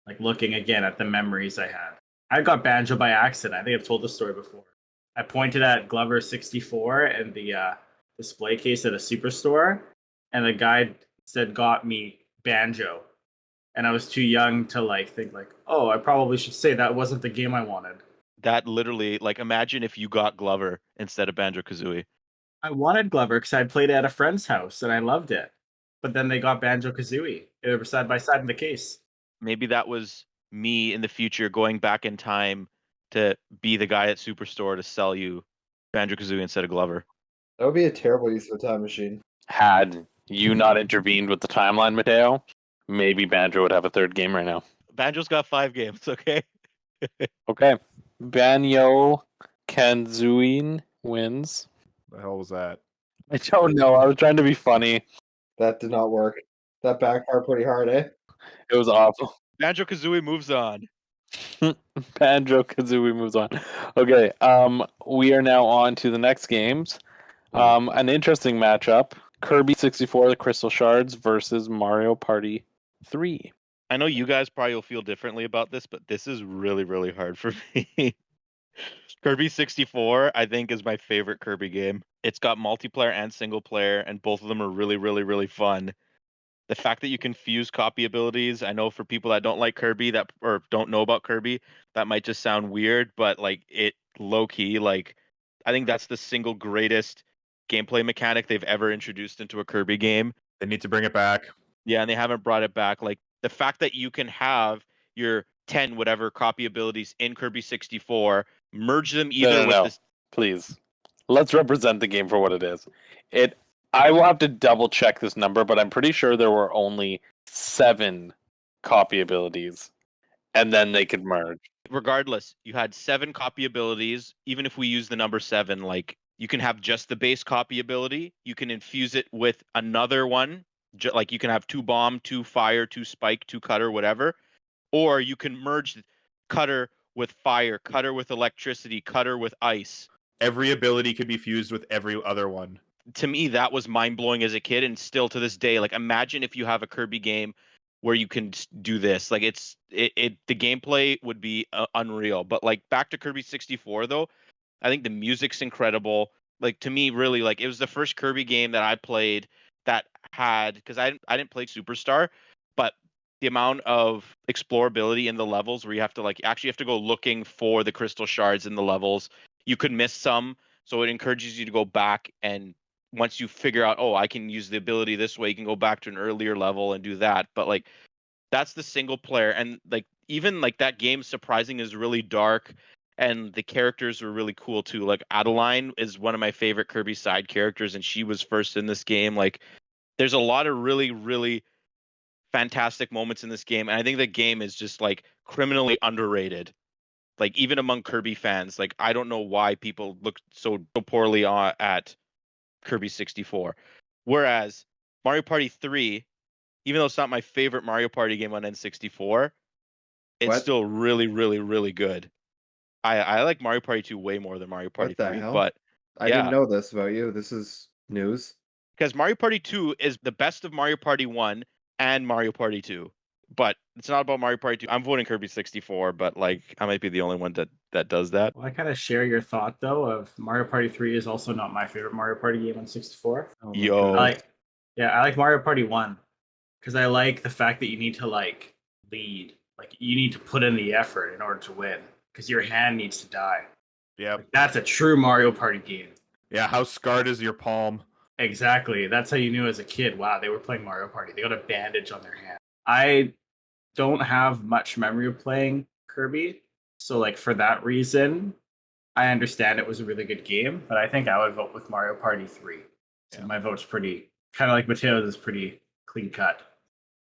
like looking again at the memories I had, I got Banjo by accident. I think I've told this story before. I pointed at Glover 64 and the display case at a superstore, and the guy said, "Got me Banjo," and I was too young to like think like, "Oh, I probably should say that wasn't the game I wanted." That literally, like, imagine if you got Glover instead of Banjo-Kazooie. I wanted Glover because I played it at a friend's house and I loved it. But then they got Banjo-Kazooie. They were side by side in the case. Maybe that was me in the future going back in time to be the guy at Superstore to sell you Banjo-Kazooie instead of Glover. That would be a terrible use of a time machine. Had you not intervened with the timeline, Matteo, maybe Banjo would have a third game right now. Banjo's got 5 games, okay? Okay. Banjo Kazooie wins. The hell was that? I don't know. I was trying to be funny. That did not work. That backfired pretty hard, eh? It was awful. Banjo-Kazooie moves on. Banjo Kazooie moves on. Okay. We are now on to the next games. An interesting matchup: Kirby 64, the Crystal Shards versus Mario Party 3. I know you guys probably will feel differently about this, but this is really, really hard for me. Kirby 64, I think, is my favorite Kirby game. It's got multiplayer and single player, and both of them are really, really, really fun. The fact that you can fuse copy abilities, I know for people that don't like Kirby that or don't know about Kirby, that might just sound weird, but like it low key, like I think that's the single greatest gameplay mechanic they've ever introduced into a Kirby game. They need to bring it back. Yeah, and they haven't brought it back. Like the fact that you can have your 10 whatever copy abilities in Kirby 64, merge them either with this. Please, let's represent the game for what it is. I will have to double check this number, but I'm pretty sure there were only 7 copy abilities, and then they could merge. Regardless, you had 7 copy abilities. Even if we use the number 7, like you can have just the base copy ability. You can infuse it with another one. Like you can have 2 bomb, 2 fire, 2 spike, 2 cutter, whatever. Or you can merge cutter with fire, cutter with electricity, cutter with ice. Every ability could be fused with every other one. To me, that was mind-blowing as a kid, and still to this day. Like, imagine if you have a Kirby game where you can do this. Like, the gameplay would be unreal. But like back to Kirby 64, though, I think the music's incredible. Like to me, really, like it was the first Kirby game that I played that had, because I didn't play Superstar, but the amount of explorability in the levels where you have to actually have to go looking for the crystal shards in the levels. You could miss some, so it encourages you to go back, and once you figure out, oh, I can use the ability this way, you can go back to an earlier level and do that. But like that's the single player, and like even like that game surprising is really dark, and the characters were really cool too. Like Adeline is one of my favorite Kirby side characters, and she was first in this game. Like there's a lot of really, really fantastic moments in this game, and I think the game is just like criminally underrated. Like even among Kirby fans, like I don't know why people look so poorly at Kirby 64. Whereas Mario Party 3, even though it's not my favorite Mario Party game on N64, it's still really, really, really good. I like Mario Party 2 way more than Mario Party 3. Hell? But I didn't know this about you. This is news. Because Mario Party 2 is the best of Mario Party 1 and Mario Party 2. But it's not about Mario Party 2. I'm voting Kirby 64, but like I might be the only one that does that. Well, I kind of share your thought though of Mario Party 3 is also not my favorite Mario Party game on 64. Yo. I like Mario Party 1 because I like the fact that you need to like lead. Like you need to put in the effort in order to win because your hand needs to die. Yeah. Like, that's a true Mario Party game. Yeah, how scarred is your palm? Exactly. That's how you knew as a kid, wow, they were playing Mario Party. They got a bandage on their hand. I don't have much memory of playing Kirby. So like for that reason, I understand it was a really good game, but I think I would vote with Mario Party 3. So my vote's pretty kind of like Matteo's is pretty clean cut.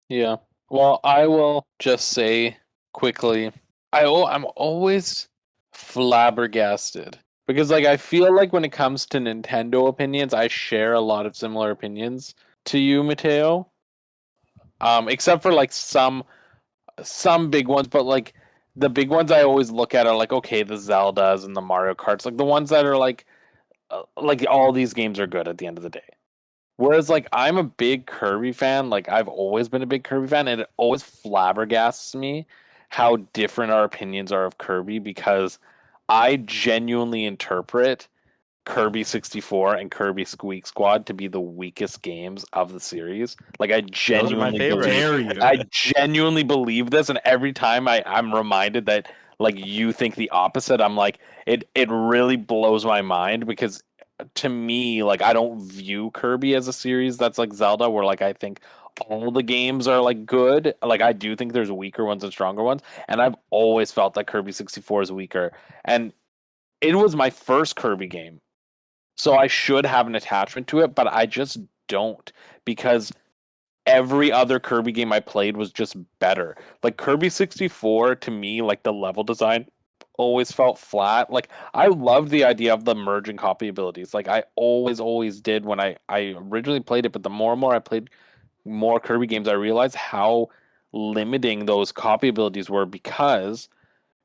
Yeah. Well, I will just say quickly, I'm always flabbergasted because like I feel like when it comes to Nintendo opinions, I share a lot of similar opinions to you, Matteo. Except for like some big ones, but like the big ones I always look at are like, okay, the Zeldas and the Mario Karts, like the ones that are like all these games are good at the end of the day. Whereas like I'm a big Kirby fan, like I've always been a big Kirby fan, and it always flabbergasts me how different our opinions are of Kirby, because I genuinely interpret Kirby 64 and Kirby Squeak Squad to be the weakest games of the series. Like I genuinely favorite. Dare you? I genuinely believe this, and every time I'm reminded that like you think the opposite. I'm like, it really blows my mind because to me, like I don't view Kirby as a series that's like Zelda, where like I think all the games are like good. Like I do think there's weaker ones and stronger ones, and I've always felt that Kirby 64 is weaker. And it was my first Kirby game, so I should have an attachment to it, but I just don't because every other Kirby game I played was just better. Like Kirby 64 to me, like the level design always felt flat. Like I loved the idea of the merge and copy abilities. Like I always did when I originally played it, but the more and more I played more Kirby games, I realized how limiting those copy abilities were because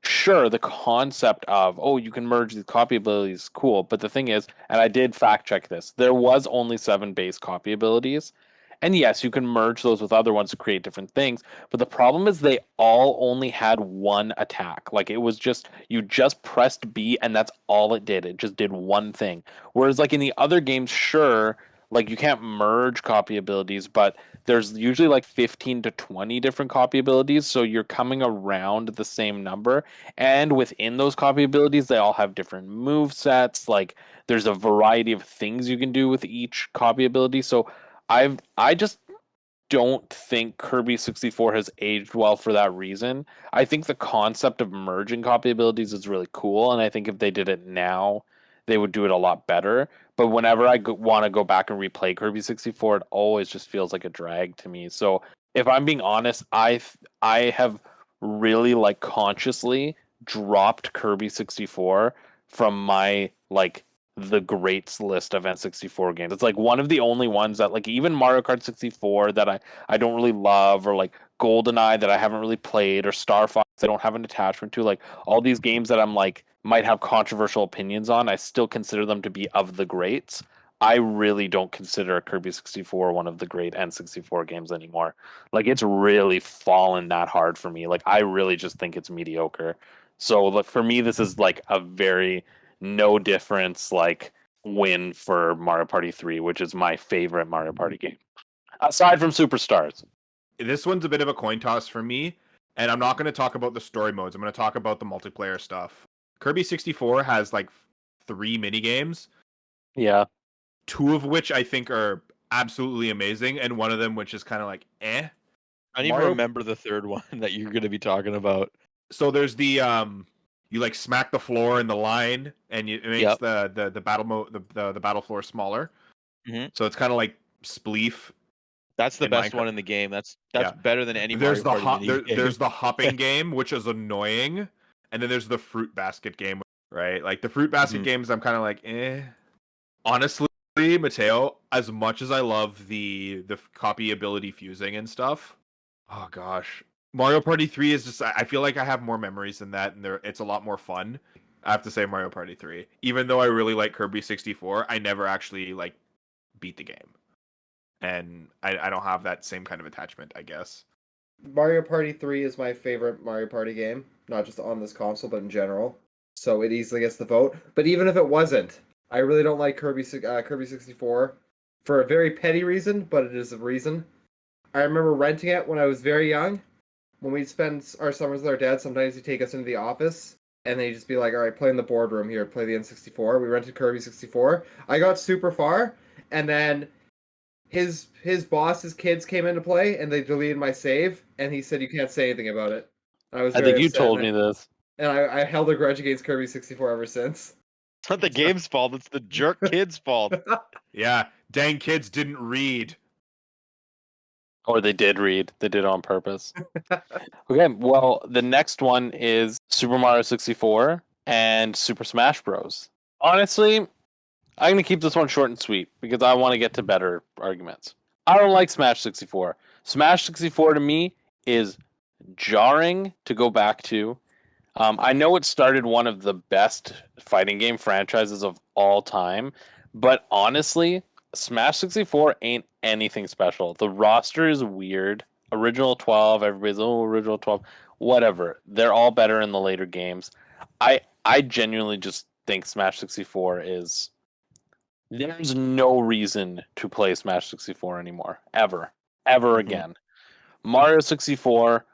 sure, the concept of you can merge these copy abilities is cool, but the thing is, and I did fact check this, there was only 7 base copy abilities. And yes, you can merge those with other ones to create different things, but the problem is they all only had one attack. Like it was just you just pressed B and that's all it did. It just did one thing. Whereas like in the other games, sure, like you can't merge copy abilities, but there's usually like 15 to 20 different copy abilities, so you're coming around the same number. And within those copy abilities, they all have different move sets. Like there's a variety of things you can do with each copy ability. So I just don't think Kirby 64 has aged well for that reason. I think the concept of merging copy abilities is really cool, and I think if they did it now, they would do it a lot better. But whenever I want to go back and replay Kirby 64, it always just feels like a drag to me. So if I'm being honest, I have really like consciously dropped Kirby 64 from my like the greats list of N64 games. It's like one of the only ones that like even Mario Kart 64 that I don't really love, or like GoldenEye that I haven't really played, or Star Fox I don't have an attachment to. Like all these games that I'm like might have controversial opinions on, I still consider them to be of the greats. I really don't consider Kirby 64 one of the great N64 games anymore. Like it's really fallen that hard for me. Like I really just think it's mediocre. So like for me, this is like a very no difference like win for Mario Party 3, which is my favorite Mario Party game. Aside from Superstars. This one's a bit of a coin toss for me, and I'm not going to talk about the story modes. I'm going to talk about the multiplayer stuff. Kirby 64 has like 3 mini games. Yeah. 2 of which I think are absolutely amazing, and one of them which is kind of like eh. I don't even remember the third one that you're going to be talking about. So there's the you like smack the floor in the line, and it makes the battle the battle floor smaller. Mm-hmm. So it's kind of like Spleef. That's the best one in the game. That's better than any Mario Party mini game. There's the hopping game, which is annoying, and then there's the fruit basket game, right? Like the fruit basket games, I'm kind of like eh. Honestly, Matteo, as much as I love the copy ability fusing and stuff, oh gosh, Mario Party 3 is just, I feel like I have more memories than that, and it's a lot more fun. I have to say Mario Party 3. Even though I really like Kirby 64, I never actually like beat the game. And I don't have that same kind of attachment, I guess. Mario Party 3 is my favorite Mario Party game, not just on this console, but in general. So it easily gets the vote. But even if it wasn't, I really don't like Kirby 64 for a very petty reason, but it is a reason. I remember renting it when I was very young. When we'd spend our summers with our dad, sometimes he'd take us into the office, and then he'd just be like, all right, play in the boardroom here, play the N64. We rented Kirby 64. I got super far, and then his boss's kids came into play, and they deleted my save, and he said you can't say anything about it. I think you told me this. And I held a grudge against Kirby 64 ever since. It's not the game's fault, it's the jerk kid's fault. Yeah, dang kids didn't read. Or they did read. They did on purpose. Okay, well, the next one is Super Mario 64 and Super Smash Bros. Honestly, I'm going to keep this one short and sweet because I want to get to better arguments. I don't like Smash 64. Smash 64 to me is jarring to go back to. I know it started one of the best fighting game franchises of all time, but honestly, Smash 64 ain't anything special. The roster is weird. Original 12, everybody's original 12, whatever. They're all better in the later games. I genuinely just think Smash 64 is there's no reason to play Smash 64 anymore ever again. Mario 64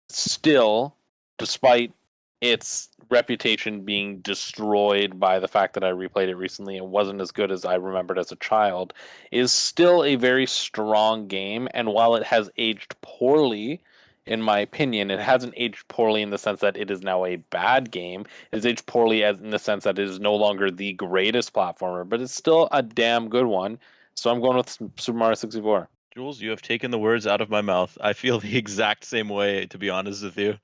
still, despite its reputation being destroyed by the fact that I replayed it recently and wasn't as good as I remembered as a child, is still a very strong game. And while it has aged poorly, in my opinion, it hasn't aged poorly in the sense that it is now a bad game. It has aged poorly as in the sense that it is no longer the greatest platformer, but it's still a damn good one. So I'm going with Super Mario 64. Jules, you have taken the words out of my mouth. I feel the exact same way, to be honest with you.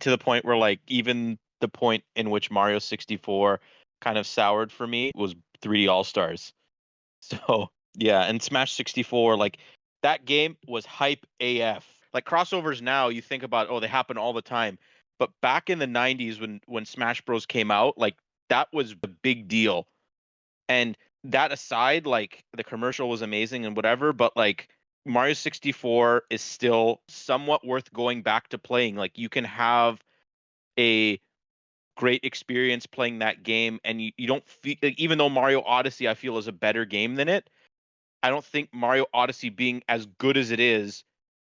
To the point where, like, even the point in which Mario 64 kind of soured for me was 3D All Stars. So, yeah, and Smash 64, like, that game was hype AF. Like, crossovers now, you think about, oh, they happen all the time. But back in the 90s when Smash Bros. Came out, like, that was a big deal. And that aside, like, the commercial was amazing and whatever, but, like, Mario 64 is still somewhat worth going back to playing. Like, you can have a great experience playing that game, and you don't feel, like, even though Mario Odyssey I feel is a better game than it, I don't think Mario Odyssey being as good as it is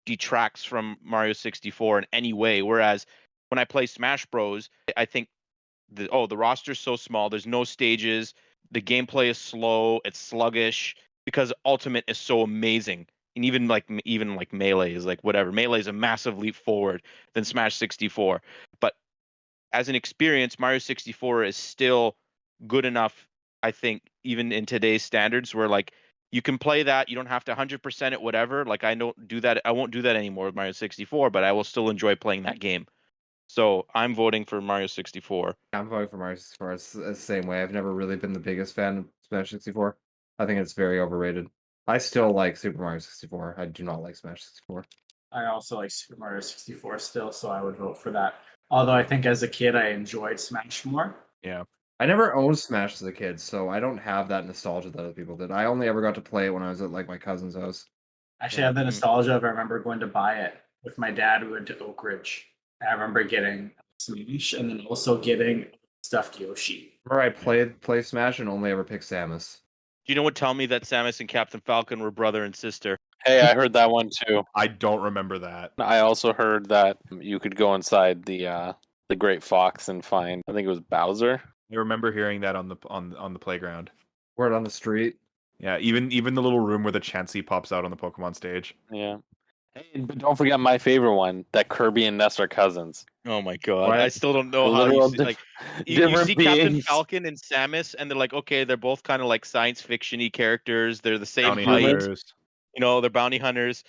detracts from Mario 64 in any way. Whereas when I play Smash Bros, I think the roster's so small, there's no stages, the gameplay is slow, it's sluggish because Ultimate is so amazing. And even like Melee is like whatever. Melee is a massive leap forward than Smash 64. But as an experience, Mario 64 is still good enough, I think, even in today's standards, where like you can play that, you don't have to 100% it, whatever. Like I won't do that anymore with Mario 64, but I will still enjoy playing that game. So I'm voting for Mario 64. I'm voting for Mario 64. It's the same way. I've never really been the biggest fan of Smash 64. I think it's very overrated. I still like Super Mario 64. I do not like Smash 64. I also like Super Mario 64 still, so I would vote for that. Although I think as a kid I enjoyed Smash more. Yeah. I never owned Smash as a kid, so I don't have that nostalgia that other people did. I only ever got to play it when I was at like my cousin's house. Actually, I have the nostalgia of I remember going to buy it with my dad. We went to Oak Ridge. I remember getting Smash and then also getting stuffed Yoshi. Remember I play Smash and only ever picked Samus. Gino would tell me that Samus and Captain Falcon were brother and sister. Hey, I heard that one too. I don't remember that. I also heard that you could go inside the Great Fox and find, I think it was Bowser. I remember hearing that on the playground. Word on the street. Yeah, even the little room where the Chansey pops out on the Pokemon stage. Yeah. Hey, but don't forget my favorite one, that Kirby and Ness are cousins. Oh my god! What? I still don't know how Literal you see, like you different see Captain beings. Falcon and Samus, and they're like, okay, they're both kind of like science fiction-y characters. They're the same Bounty height, hunters. you know. They're bounty hunters.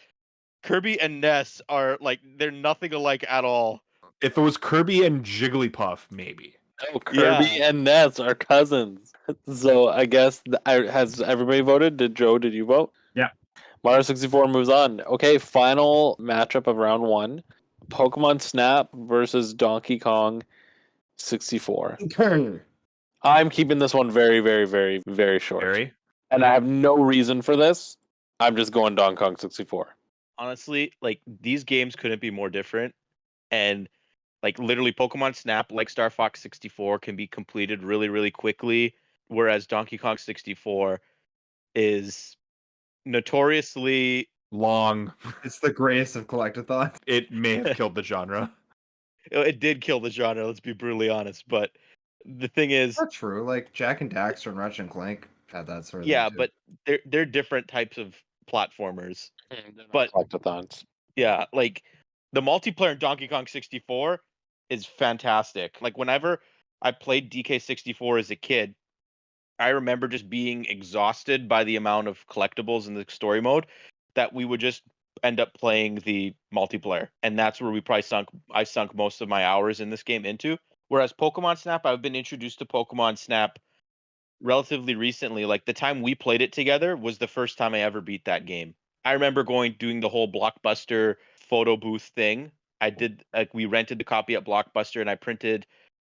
Kirby and Ness are like they're nothing alike at all. If it was Kirby and Jigglypuff, maybe. Oh, Kirby and Ness are cousins. So I guess has everybody voted? Did you vote? Yeah. Mario 64 moves on. Okay, final matchup of round 1. Pokemon Snap versus Donkey Kong 64. I'm keeping this one very, very, very, very short. Harry? And I have no reason for this. I'm just going Donkey Kong 64. Honestly, like these games couldn't be more different, and like literally Pokemon Snap, like Star Fox 64, can be completed really, really quickly, whereas Donkey Kong 64 is notoriously Long. It's the greatest of collectathons. It may have killed the genre. it did kill the genre, let's be brutally honest, but the thing is, That's true. Like Jack and Daxter and Ratchet and Clank had that sort of yeah, thing too. but they're different types of platformers. But Collectathons. yeah, like the multiplayer in Donkey Kong 64 is fantastic. Like whenever I played DK64 as a kid, I remember just being exhausted by the amount of collectibles in the story mode that we would just end up playing the multiplayer. And that's where I sunk most of my hours in this game into. Whereas Pokemon Snap, I've been introduced to Pokemon Snap relatively recently. Like the time we played it together was the first time I ever beat that game. I remember doing the whole Blockbuster photo booth thing. We rented the copy at Blockbuster and I printed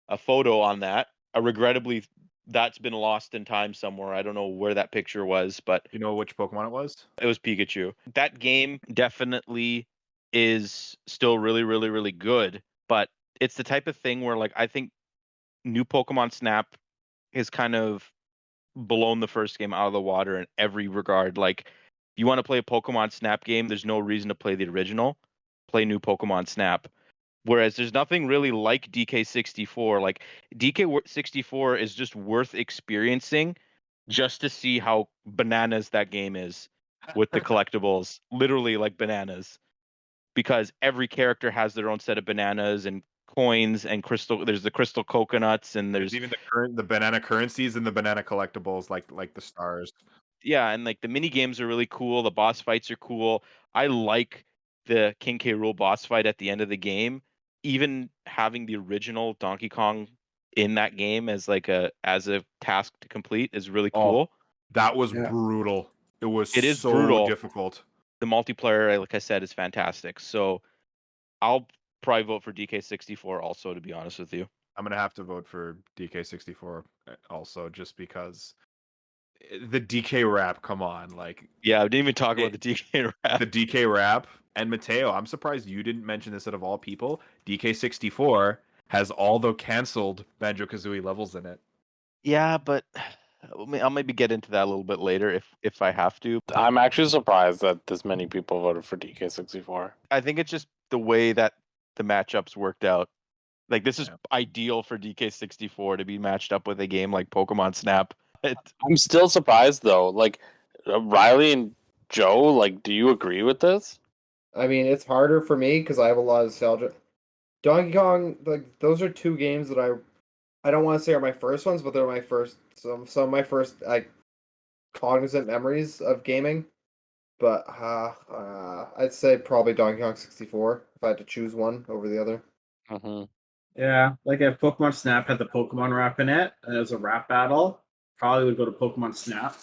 a photo on that. Regrettably, that's been lost in time somewhere. I don't know where that picture was, but You know which Pokemon it was? it was Pikachu. That game definitely is still really, really, really good, but it's the type of thing where like I think new Pokemon Snap is kind of blown the first game out of the water in every regard. Like, if you want to play a Pokemon Snap game, there's no reason to play the original. Play new Pokemon Snap. Whereas there's nothing really like DK64. Like DK64 is just worth experiencing just to see how bananas that game is with the collectibles. Literally like bananas. Because every character has their own set of bananas and coins and crystal. There's the crystal coconuts and There's there's even the banana currencies and the banana collectibles, like the stars. yeah, and like the mini games are really cool. The boss fights are cool. I like the King K. Rool boss fight at the end of the game. Even having the original Donkey Kong in that game as a task to complete is really Oh, cool. that was Yeah. brutal. It was It is so brutal. difficult. The multiplayer, like I said, is fantastic. So I'll probably vote for DK64 also, to be honest with you. I'm gonna have to vote for DK64 also, just because the DK rap. Come on, like Yeah, I didn't even talk about the DK rap. the DK rap. And Matteo, I'm surprised you didn't mention this out of all people. DK64 has all the canceled Banjo-Kazooie levels in it. Yeah, but I'll maybe get into that a little bit later if I have to. I'm actually surprised that this many people voted for DK64. I think it's just the way that the matchups worked out. Like this is ideal for DK64 to be matched up with a game like Pokemon Snap. I'm still surprised though. Like Riley and Joe, like, do you agree with this? I mean, it's harder for me because I have a lot of nostalgia. Donkey Kong, like those are two games that I don't want to say are my first ones, but they're my first some of my first like cognizant memories of gaming. But I'd say probably Donkey Kong 64 if I had to choose one over the other. Mm-hmm. Yeah, like if Pokemon Snap had the Pokemon rap in it, and it was a rap battle, probably would go to Pokemon Snap.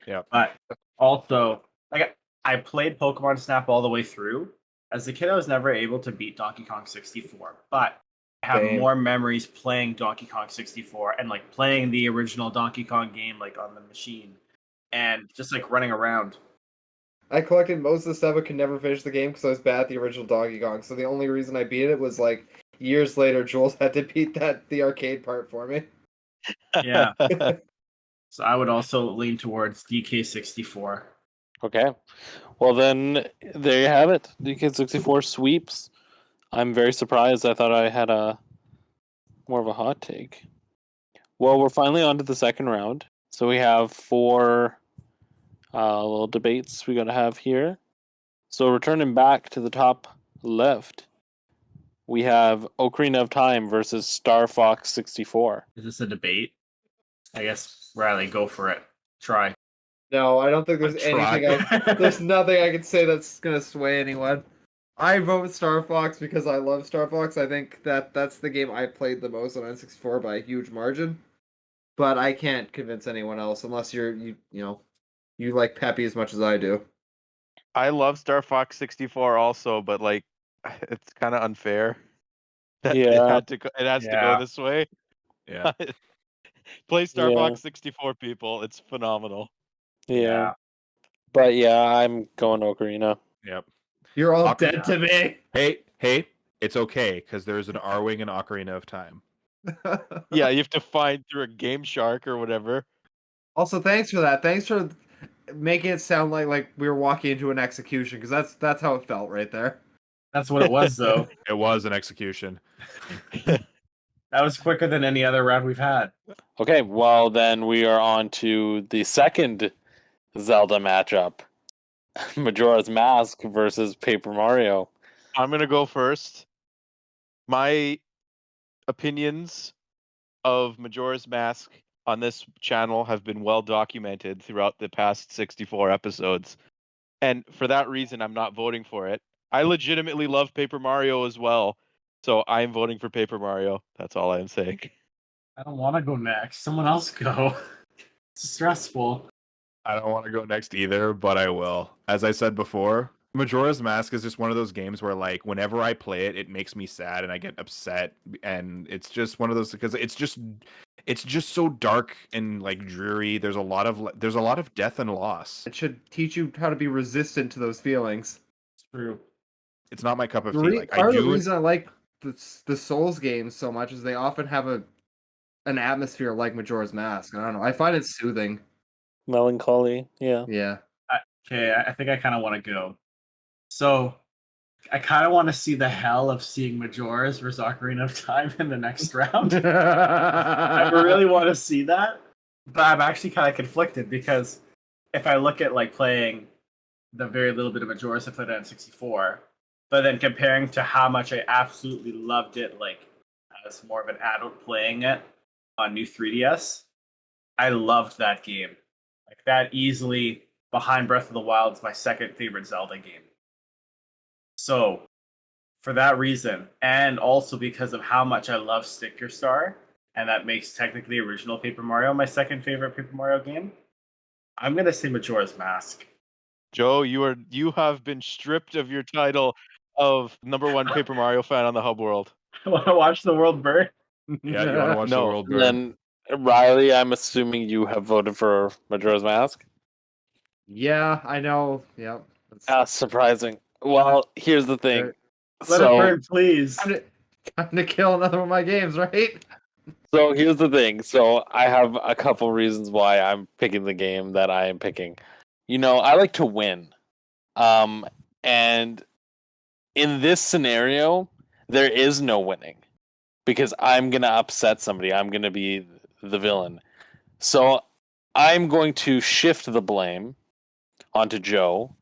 Yeah. But also, like I played Pokemon Snap all the way through. As a kid, I was never able to beat Donkey Kong 64, but I have Same. more memories playing Donkey Kong 64 and like playing the original Donkey Kong game like on the machine and just like running around. I collected most of the stuff, but could never finish the game because I was bad at the original Donkey Kong. So the only reason I beat it was like years later, Jules had to beat the arcade part for me. Yeah. So I would also lean towards DK64. Okay. Well, then there you have it. DK64 sweeps. I'm very surprised. I thought I had a more of a hot take. Well, we're finally on to the second round. So we have four little debates we got to have here. So returning back to the top left, we have Ocarina of Time versus Star Fox 64. Is this a debate? I guess Riley, go for it. Try. No, I don't think there's Try. anything. There's nothing I can say that's gonna sway anyone. I vote Star Fox because I love Star Fox. I think that's the game I played the most on N64 by a huge margin. But I can't convince anyone else unless you like Peppy as much as I do. I love Star Fox 64 also, but like it's kind of unfair that Yeah. it has to go this way. Yeah. Play Star Yeah. Fox 64, people. It's phenomenal. Yeah. But yeah, I'm going Ocarina. Yep. You're all Ocarina. dead to me. Hey, it's okay because there's an R-Wing in Ocarina of Time. Yeah, you have to find through a Game Shark or whatever. Also, thanks for that. Thanks for making it sound like we were walking into an execution because that's how it felt right there. That's what it was, though. It was an execution. That was quicker than any other round we've had. Okay, well then we are on to the second Zelda matchup. Majora's Mask versus Paper Mario. I'm gonna go first. My opinions of Majora's Mask on this channel have been well documented throughout the past 64 episodes. And for that reason, I'm not voting for it. I legitimately love Paper Mario as well. So I'm voting for Paper Mario. That's all I'm saying. I don't want to go next. Someone else go. It's stressful. I don't want to go next either, but I will. As I said before, Majora's Mask is just one of those games where, like, whenever I play it, it makes me sad and I get upset, and it's just one of those because it's just so dark and like dreary. There's a lot of death and loss. It should teach you how to be resistant to those feelings. It's true. It's not my cup of tea. Like, Part of the reason I like the Souls games so much is they often have an atmosphere like Majora's Mask. I don't know. I find it soothing. Melancholy, yeah. Yeah. Okay, I think I kind of want to go. So, I kind of want to see the hell of seeing Majora's versus Ocarina of Time in the next round. I really want to see that, but I'm actually kind of conflicted because if I look at like playing the very little bit of Majora's I played on 64, but then comparing to how much I absolutely loved it, like as more of an adult playing it on new 3DS, I loved that game. Like that easily behind Breath of the Wild is my second favorite Zelda game. So for that reason, and also because of how much I love Stick Your Star, and that makes technically original Paper Mario my second favorite Paper Mario game, I'm gonna say Majora's Mask. Joe, you have been stripped of your title of #1 Paper Mario fan on the Hub World. I want to watch the world burn. Yeah, you want to watch the No. world And burn. then Riley, I'm assuming you have voted for Majora's Mask. Yeah, I know. Yep. Surprising. Well, here's the thing. Let it burn, please. Time to kill another one of my games, right? So here's the thing. So I have a couple reasons why I'm picking the game that I am picking. You know, I like to win. And in this scenario, there is no winning because I'm going to upset somebody. I'm going to be the villain. So I'm going to shift the blame onto Joe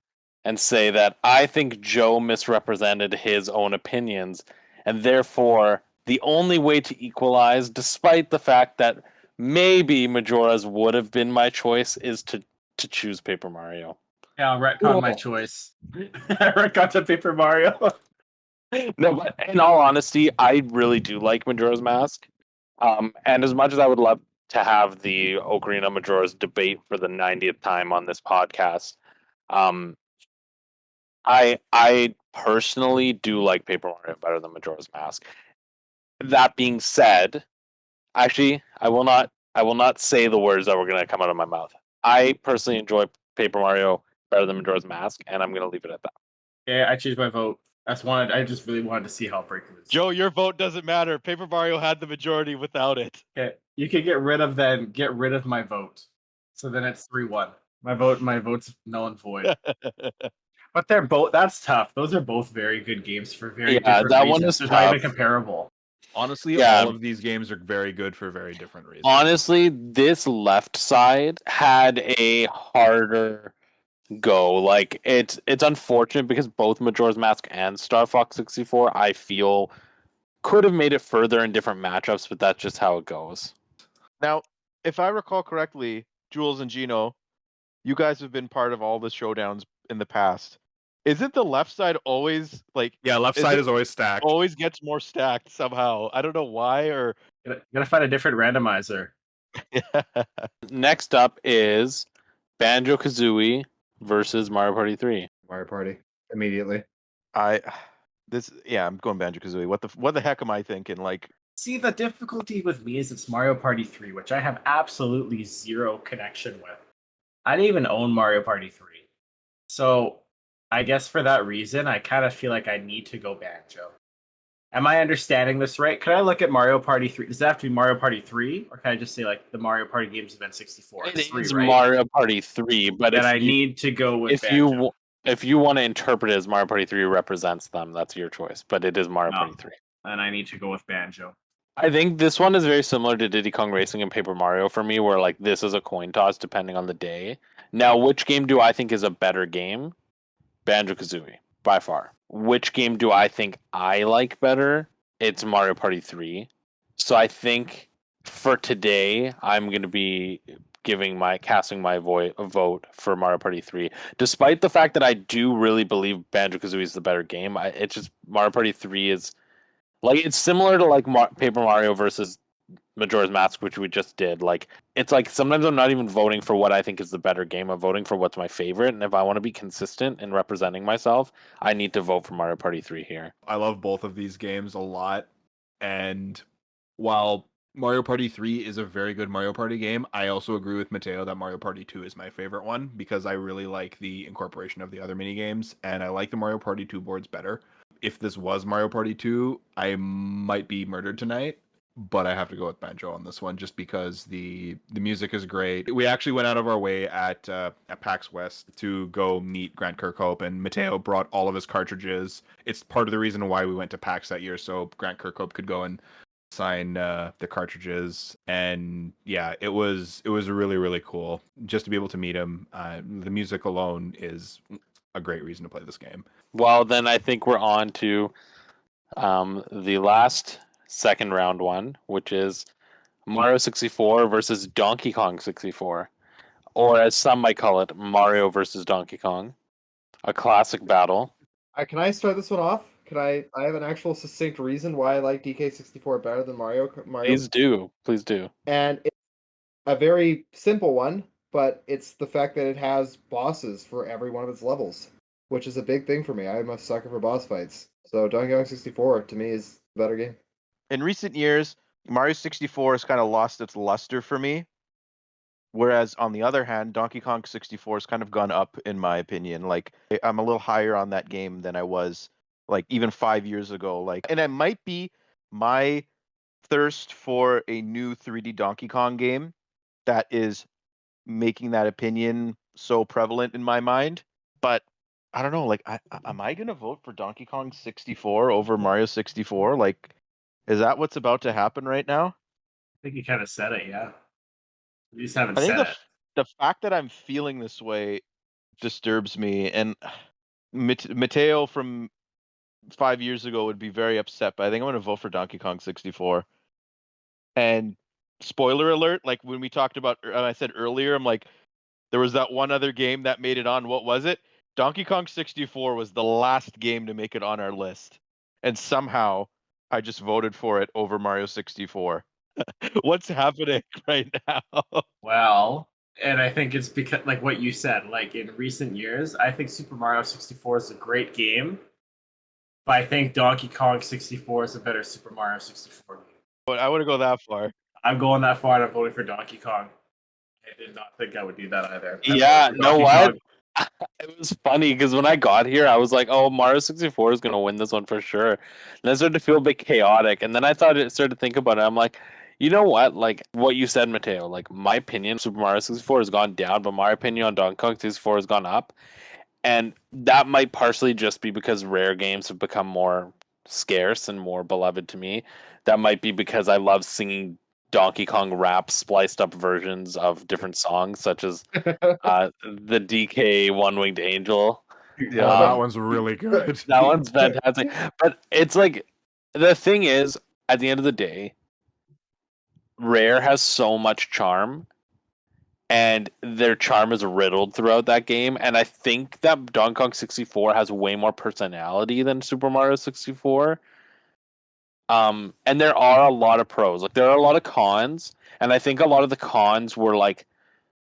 and say that I think Joe misrepresented his own opinions, and therefore the only way to equalize, despite the fact that maybe Majora's would have been my choice, is to choose Paper Mario. Yeah, I'll retcon my Cool. choice. I retcon to Paper Mario. No, but in all honesty, I really do like Majora's Mask. And as much as I would love to have the Ocarina Majora's debate for the 90th time on this podcast, I personally do like Paper Mario better than Majora's Mask. That being said, actually, I will not say the words that were going to come out of my mouth. I personally enjoy Paper Mario better than Majora's Mask, and I'm going to leave it at that. Yeah, I changed my vote. I just really wanted to see how breaking this. Joe, your vote doesn't matter. Paper Mario had the majority without it. Okay, you can get rid of my vote. So then it's 3-1. My vote's null and void. But they're both. That's tough. Those are both very good games for very different that reasons. one is They're not even tough. comparable. Honestly, Yeah. all of these games are very good for very different reasons. Honestly, this left side had a harder go. Like it's unfortunate because both Majora's Mask and Star Fox 64, I feel, could have made it further in different matchups, but that's just how it goes. Now, if I recall correctly, Gules and Gino, you guys have been part of all the showdowns in the past. Isn't the left side always like Yeah, left Is side it is always stacked. always gets more stacked somehow? I don't know why or Gotta find a different randomizer. Next up is Banjo-Kazooie versus Mario Party 3. Mario Party immediately. I'm going Banjo-Kazooie. What the heck am I thinking? Like See, the difficulty with me is it's Mario Party 3, which I have absolutely zero connection with. I didn't even own Mario Party 3. So I guess for that reason, I kind of feel like I need to go Banjo. Am I understanding this right? Could I look at Mario Party 3? Does that have to be Mario Party 3? Or can I just say, like, the Mario Party games have been 64? It It's 3, is right? Mario Party 3, but Then if I you, need to go with if Banjo. you want to interpret it as Mario Party 3 represents them, that's your choice. But it is Mario No. Party 3. Then I need to go with Banjo. I think this one is very similar to Diddy Kong Racing and Paper Mario for me, where like this is a coin toss depending on the day. Now, which game do I think is a better game? Banjo-Kazooie, by far. Which game do I think I like better? It's Mario Party 3. So I think for today, I'm going to be casting my vote for Mario Party 3. Despite the fact that I do really believe Banjo-Kazooie is the better game, it's just Mario Party 3 is like it's similar to like Paper Mario versus Majora's Mask, which we just did. Like it's like sometimes I'm not even voting for what I think is the better game. I'm voting for what's my favorite, and if I want to be consistent in representing myself, I need to vote for Mario Party 3 here. I love both of these games a lot, and while Mario Party 3 is a very good Mario Party game, I also agree with Matteo that Mario Party 2 is my favorite one because I really like the incorporation of the other mini games, and I like the Mario Party 2 boards better. If this was Mario Party 2, I might be murdered tonight. but I have to go with Banjo on this one just because the music is great. We actually went out of our way at PAX West to go meet Grant Kirkhope, and Matteo brought all of his cartridges. It's part of the reason why we went to PAX that year, so Grant Kirkhope could go and sign the cartridges. And yeah, it was really, really cool just to be able to meet him. The music alone is a great reason to play this game. Well, then I think we're on to the last second round one, which is Mario 64 versus Donkey Kong 64, or as some might call it, Mario versus Donkey Kong, a classic battle. Can I start this one off? Can I? I have an actual succinct reason why I like DK64 better than Mario. Please do, please do. And it's a very simple one, but it's the fact that it has bosses for every one of its levels, which is a big thing for me. I'm a sucker for boss fights. So Donkey Kong 64 to me is the better game. In recent years, Mario 64 has kind of lost its luster for me. Whereas on the other hand, Donkey Kong 64 has kind of gone up in my opinion. Like I'm a little higher on that game than I was like even 5 years ago. Like, and it might be my thirst for a new 3D Donkey Kong game that is making that opinion so prevalent in my mind. But I don't know, like am I gonna vote for Donkey Kong 64 over Mario 64? Like, is that what's about to happen right now? I think you kind of said it, yeah. You just haven't I think said it. the fact that I'm feeling this way disturbs me, and Matteo from 5 years ago would be very upset. But I think I'm going to vote for Donkey Kong 64. And spoiler alert, like when we talked about, I said earlier, I'm like, there was that one other game that made it on. What was it? Donkey Kong 64 was the last game to make it on our list, and somehow I just voted for it over Mario 64. What's happening right now? Well, and I think it's because, like what you said, like in recent years, I think Super Mario 64 is a great game, but I think Donkey Kong 64 is a better Super Mario 64 game. But I wouldn't go that far. I'm going that far and I'm voting for Donkey Kong. I did not think I would do that either. Yeah, know what? It was funny because when I got here, I was like, "Oh, Mario 64 is gonna win this one for sure." And I started to feel a bit chaotic, and then I started to think about it. I'm like, you know what? Like what you said, Matteo. Like my opinion, Super Mario 64 has gone down, but my opinion on Donkey Kong 64 has gone up, and that might partially just be because rare games have become more scarce and more beloved to me. That might be because I love singing Donkey Kong rap spliced up versions of different songs, such as the DK One Winged Angel. Yeah, that one's really good. That one's fantastic. But it's like the thing is, at the end of the day, Rare has so much charm, and their charm is riddled throughout that game. And I think that Donkey Kong 64 has way more personality than Super Mario 64. And there are a lot of pros. Like there are a lot of cons, and I think a lot of the cons were like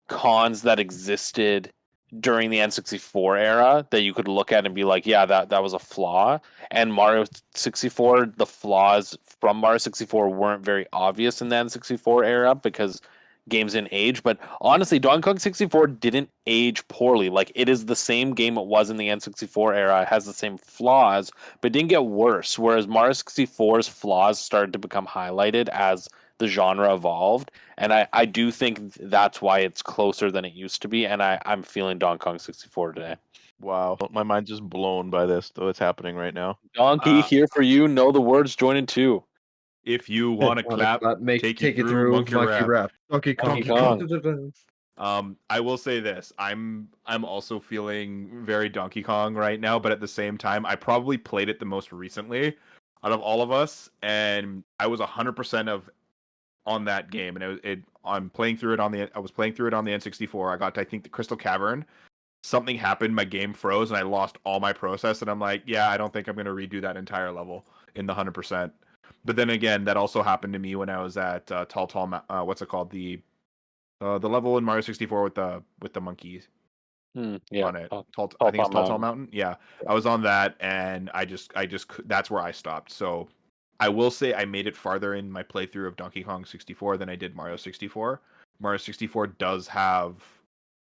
cons that existed during the N64 era that you could look at and be like, yeah, that was a flaw. And Mario 64, the flaws from Mario 64 weren't very obvious in the N64 era because games didn't age. But honestly, Donkey Kong 64 didn't age poorly. Like it is the same game it was in the N64 era. It has the same flaws, but it didn't get worse. Whereas Mario 64's flaws started to become highlighted as the genre evolved. And I do think that's why it's closer than it used to be. And I'm feeling Donkey Kong 64 today. Wow, my mind's just blown by this, though it's happening right now. Donkey, here for you. Know the words, join in too. If you want to clap, take it through monkey rap. Donkey Kong. I will say this: I'm also feeling very Donkey Kong right now, but at the same time, I probably played it the most recently out of all of us, and I was 100% on that game, and I'm playing through it on the. I was playing through it on the N64. I got to, I think, the Crystal Cavern. Something happened, my game froze, and I lost all my process. And I'm like, yeah, I don't think I'm going to redo that entire level in the 100%. But then again, that also happened to me when I was at what's it called, the level in Mario 64 with the monkeys Yeah, on it. I think it's Tall Mountain. Yeah, I was on that, and I just that's where I stopped. So I will say I made it farther in my playthrough of Donkey Kong 64 than I did Mario 64. Mario 64 does have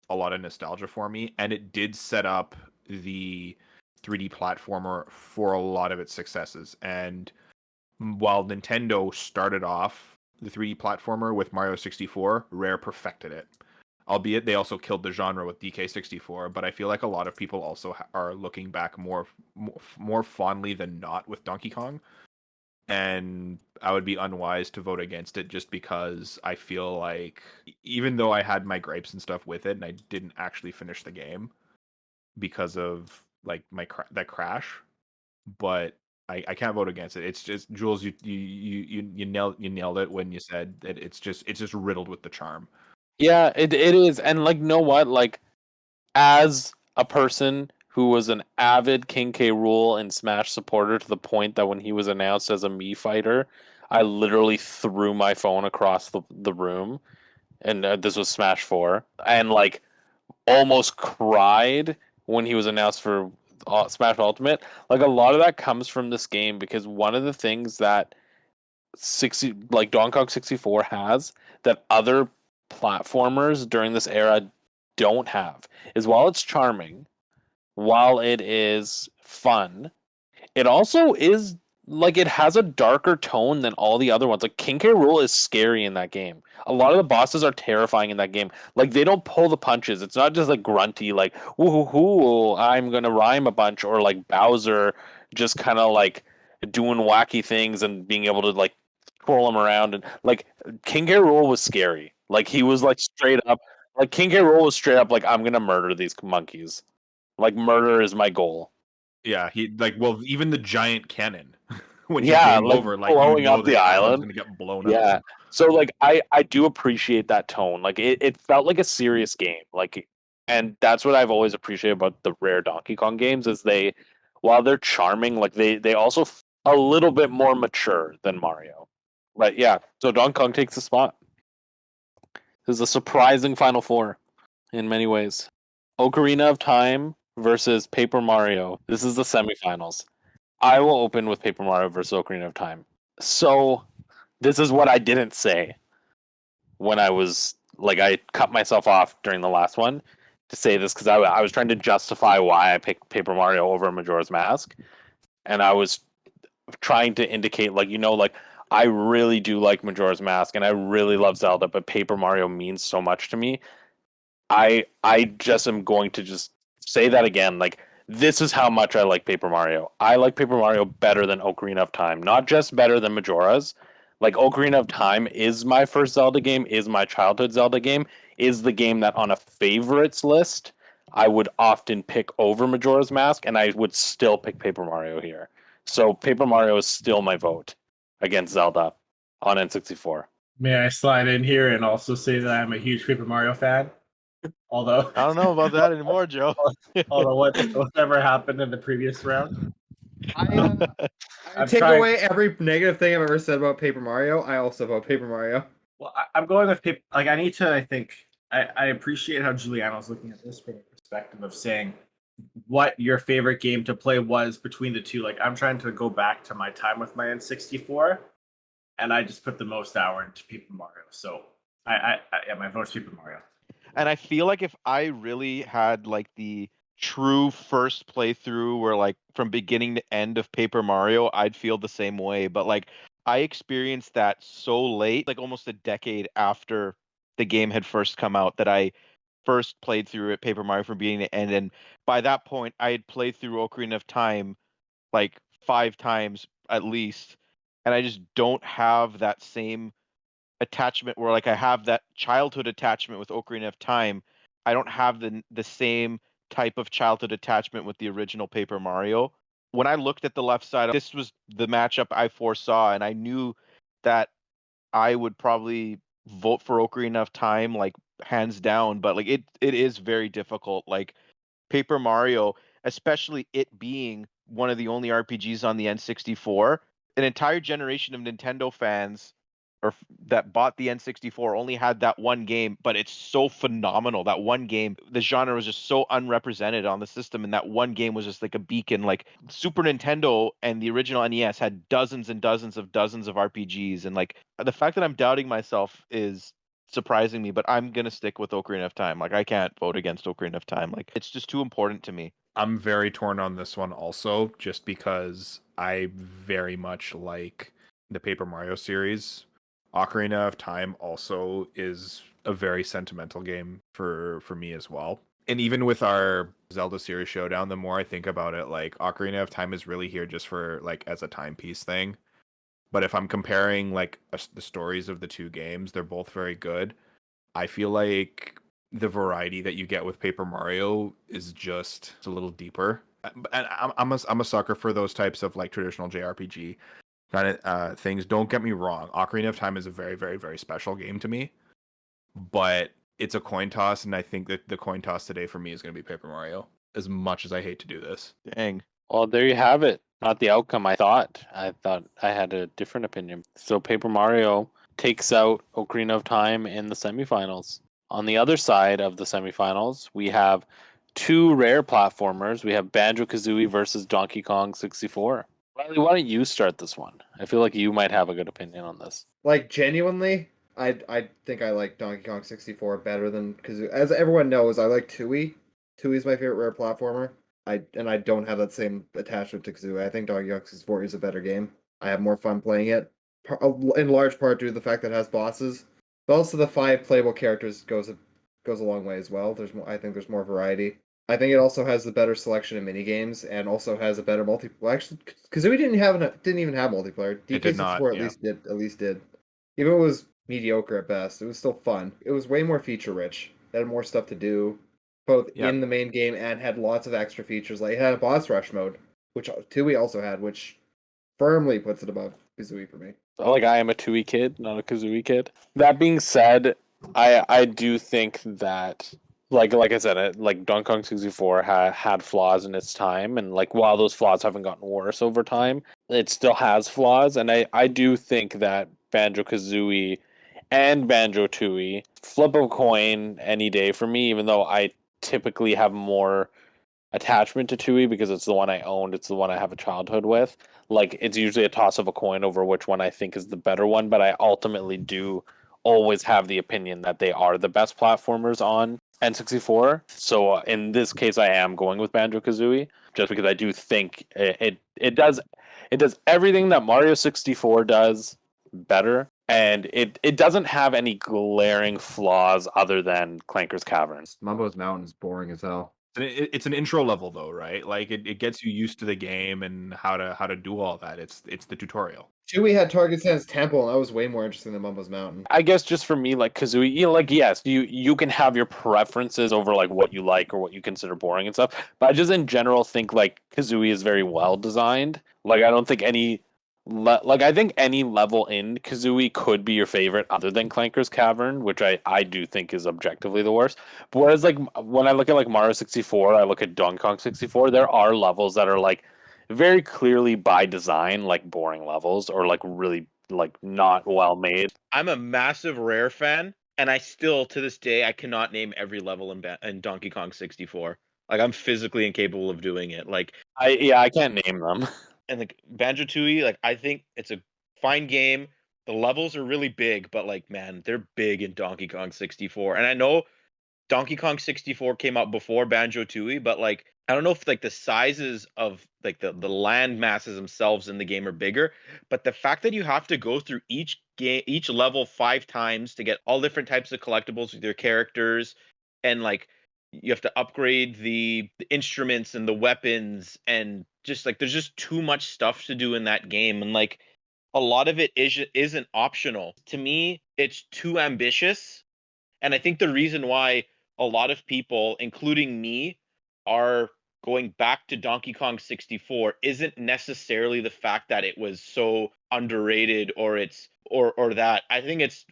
a lot of nostalgia for me, and it did set up the 3D platformer for a lot of its successes. And while Nintendo started off the 3D platformer with Mario 64, Rare perfected it. Albeit they also killed the genre with DK64, but I feel like a lot of people also are looking back more fondly than not with Donkey Kong. And I would be unwise to vote against it just because I feel like even though I had my gripes and stuff with it and I didn't actually finish the game because of like that crash, but I can't vote against it. It's just Jules, you nailed it when you said that it's just riddled with the charm. Yeah, it is. And like, know what? Like, as a person who was an avid King K. Rool and Smash supporter to the point that when he was announced as a Mii fighter, I literally threw my phone across the room, and this was Smash 4, and like almost cried when he was announced for Smash Ultimate. Like, a lot of that comes from this game because one of the things that 60 like Donkey Kong 64 has that other platformers during this era don't have is, while it's charming, while it is fun, it also is like, it has a darker tone than all the other ones. Like, King K. Rool is scary in that game. A lot of the bosses are terrifying in that game. Like, they don't pull the punches. It's not just like grunty, like woohoo, I'm gonna rhyme a bunch, or like Bowser just kind of like doing wacky things and being able to like twirl him around. And like, King K. Rool was scary. Like, he was like straight up. Like, King K. Rool was straight up like, I'm gonna murder these monkeys. Like, murder is my goal. Yeah, he like even the giant cannon when you Yeah, game like over, like blowing up that the island's island. gonna get blown Yeah. up. So like, I do appreciate that tone. Like, it felt like a serious game. Like, and that's what I've always appreciated about the Rare Donkey Kong games is they, while they're charming, like they also a little bit more mature than Mario. But yeah, so Donkey Kong takes the spot. This is a surprising Final Four in many ways. Ocarina of Time versus Paper Mario. This is the semifinals. I will open with Paper Mario versus Ocarina of Time. So this is what I didn't say when I was like, I cut myself off during the last one to say this because I was trying to justify why I picked Paper Mario over Majora's Mask, and I was trying to indicate, like, like, I really do like Majora's Mask and I really love Zelda, but Paper Mario means so much to me. I just am going to just say that again. Like, this is how much I like Paper Mario. I like Paper Mario better than Ocarina of Time. Not just better than Majora's. Like, Ocarina of Time is my first Zelda game, is my childhood Zelda game, is the game that on a favorites list I would often pick over Majora's Mask, and I would still pick Paper Mario here. So Paper Mario is still my vote against Zelda on N64. May I slide in here and also say that I'm a huge Paper Mario fan? Although, I don't know about that anymore, Joe. although whatever happened in the previous round, I I'm take trying- away every negative thing I've ever said about Paper Mario. I also vote Paper Mario. well, I'm going with Paper. Like, I need to. I think I appreciate how Giuliano's looking at this from the perspective of saying what your favorite game to play was between the two. Like, I'm trying to go back to my time with my N64, and I just put the most hour into Paper Mario. So yeah, my vote's Paper Mario. And I feel like if I really had like the true first playthrough where like from beginning to end of Paper Mario, I'd feel the same way. But like I experienced that so late, like almost a decade after the game had first come out, that I first played through it, Paper Mario from beginning to end. And by that point, I had played through Ocarina of Time like 5 times at least. And I just don't have that same attachment where like I have that childhood attachment with Ocarina of Time. I don't have the same type of childhood attachment with the original Paper Mario. When I looked at the left side, this was the matchup I foresaw, and I knew that I would probably vote for Ocarina of Time, like hands down. But like it is very difficult. Like Paper Mario, especially it being one of the only RPGs on the N64, an entire generation of Nintendo fans that bought the N64 only had that one game, but it's so phenomenal. That one game, the genre was just so unrepresented on the system, and that one game was just like a beacon. Like Super Nintendo and the original NES had dozens and dozens of RPGs, and like the fact that I'm doubting myself is surprising me, but I'm gonna stick with Ocarina of Time. Like I can't vote against Ocarina of Time. Like it's just too important to me. I'm very torn on this one also, just because I very much like the Paper Mario series, Ocarina of Time also is a very sentimental game for me as well. And even with our Zelda series Showdown, the more I think about it, like Ocarina of Time is really here just for like as a timepiece thing. But if I'm comparing like the stories of the two games, they're both very good. I feel like the variety that you get with Paper Mario is just a little deeper. And I'm a sucker for those types of like traditional JRPG kind of things. Don't get me wrong, Ocarina of Time is a very, very, very special game to me, but it's a coin toss, and I think that the coin toss today for me is going to be Paper Mario. As much as I hate to do this, Dang. Well, there you have it. Not the outcome I thought. I thought I had a different opinion. So Paper Mario takes out Ocarina of Time in the semifinals. On the other side of the semifinals, we have two rare platformers. We have Banjo-Kazooie versus Donkey Kong 64. Riley, why don't you start this one? I feel like you might have a good opinion on this. Like, genuinely, I think I like Donkey Kong 64 better than Kazoo. As everyone knows, I like Tooie. Tooie's my favorite rare platformer. I don't have that same attachment to Kazoo. I think Donkey Kong 64 is a better game. I have more fun playing it, in large part due to the fact that it has bosses. But also the 5 playable characters goes a long way as well. I think there's more variety. I think it also has the better selection of mini games and also has a better multiplayer. Well, actually, Kazooie didn't even have multiplayer. It did not, DK64 yeah. at least did. Even if it was mediocre at best, it was still fun. It was way more feature rich. It had more stuff to do, both Yep. in the main game and had lots of extra features. Like it had a boss rush mode, which Tooie also had, which firmly puts it above Kazooie for me. Like, I am a Tooie kid, not a Kazooie kid. That being said, I do think that, like I said, like Donkey Kong 64 had flaws in its time, and like while those flaws haven't gotten worse over time, it still has flaws, and I do think that Banjo-Kazooie and Banjo-Tooie flip a coin any day for me, even though I typically have more attachment to Tui because it's the one I owned, it's the one I have a childhood with. Like, it's usually a toss of a coin over which one I think is the better one, but I ultimately do always have the opinion that they are the best platformers on N64. So in this case, I am going with Banjo-Kazooie just because I do think it does everything that Mario 64 does better, and it doesn't have any glaring flaws other than Clanker's Cavern. Mumbo's Mountain is boring as hell. it's an intro level though, right? Like it gets you used to the game and how to do all that. It's the tutorial. Tooie had Target Sands Temple, and that was way more interesting than Mumbo's Mountain. I guess just for me, like Kazooie, like yes, you can have your preferences over like what you like or what you consider boring and stuff. But I just in general think like Kazooie is very well designed. Like I don't think I think any level in Kazooie could be your favorite other than Clanker's Cavern, which I do think is objectively the worst. But whereas like when I look at like Mario 64, I look at Donkey Kong 64, there are levels that are like very clearly by design like boring levels or like really like not well made. I'm a massive Rare fan, and I still to this day I cannot name every level in Donkey Kong 64. Like I'm physically incapable of doing it. Like I can't name them. and like Banjo-Tooie, like I think it's a fine game. The levels are really big, but like man, they're big in Donkey Kong 64. And I know Donkey Kong 64 came out before Banjo-Tooie, but like I don't know if like the sizes of like the land masses themselves in the game are bigger, but the fact that you have to go through each level 5 times to get all different types of collectibles with your characters, and like you have to upgrade the instruments and the weapons, and just like there's just too much stuff to do in that game, and like a lot of it isn't optional. To me, it's too ambitious, and I think the reason why a lot of people, including me, are going back to Donkey Kong 64 isn't necessarily the fact that it was so underrated or that. I think it's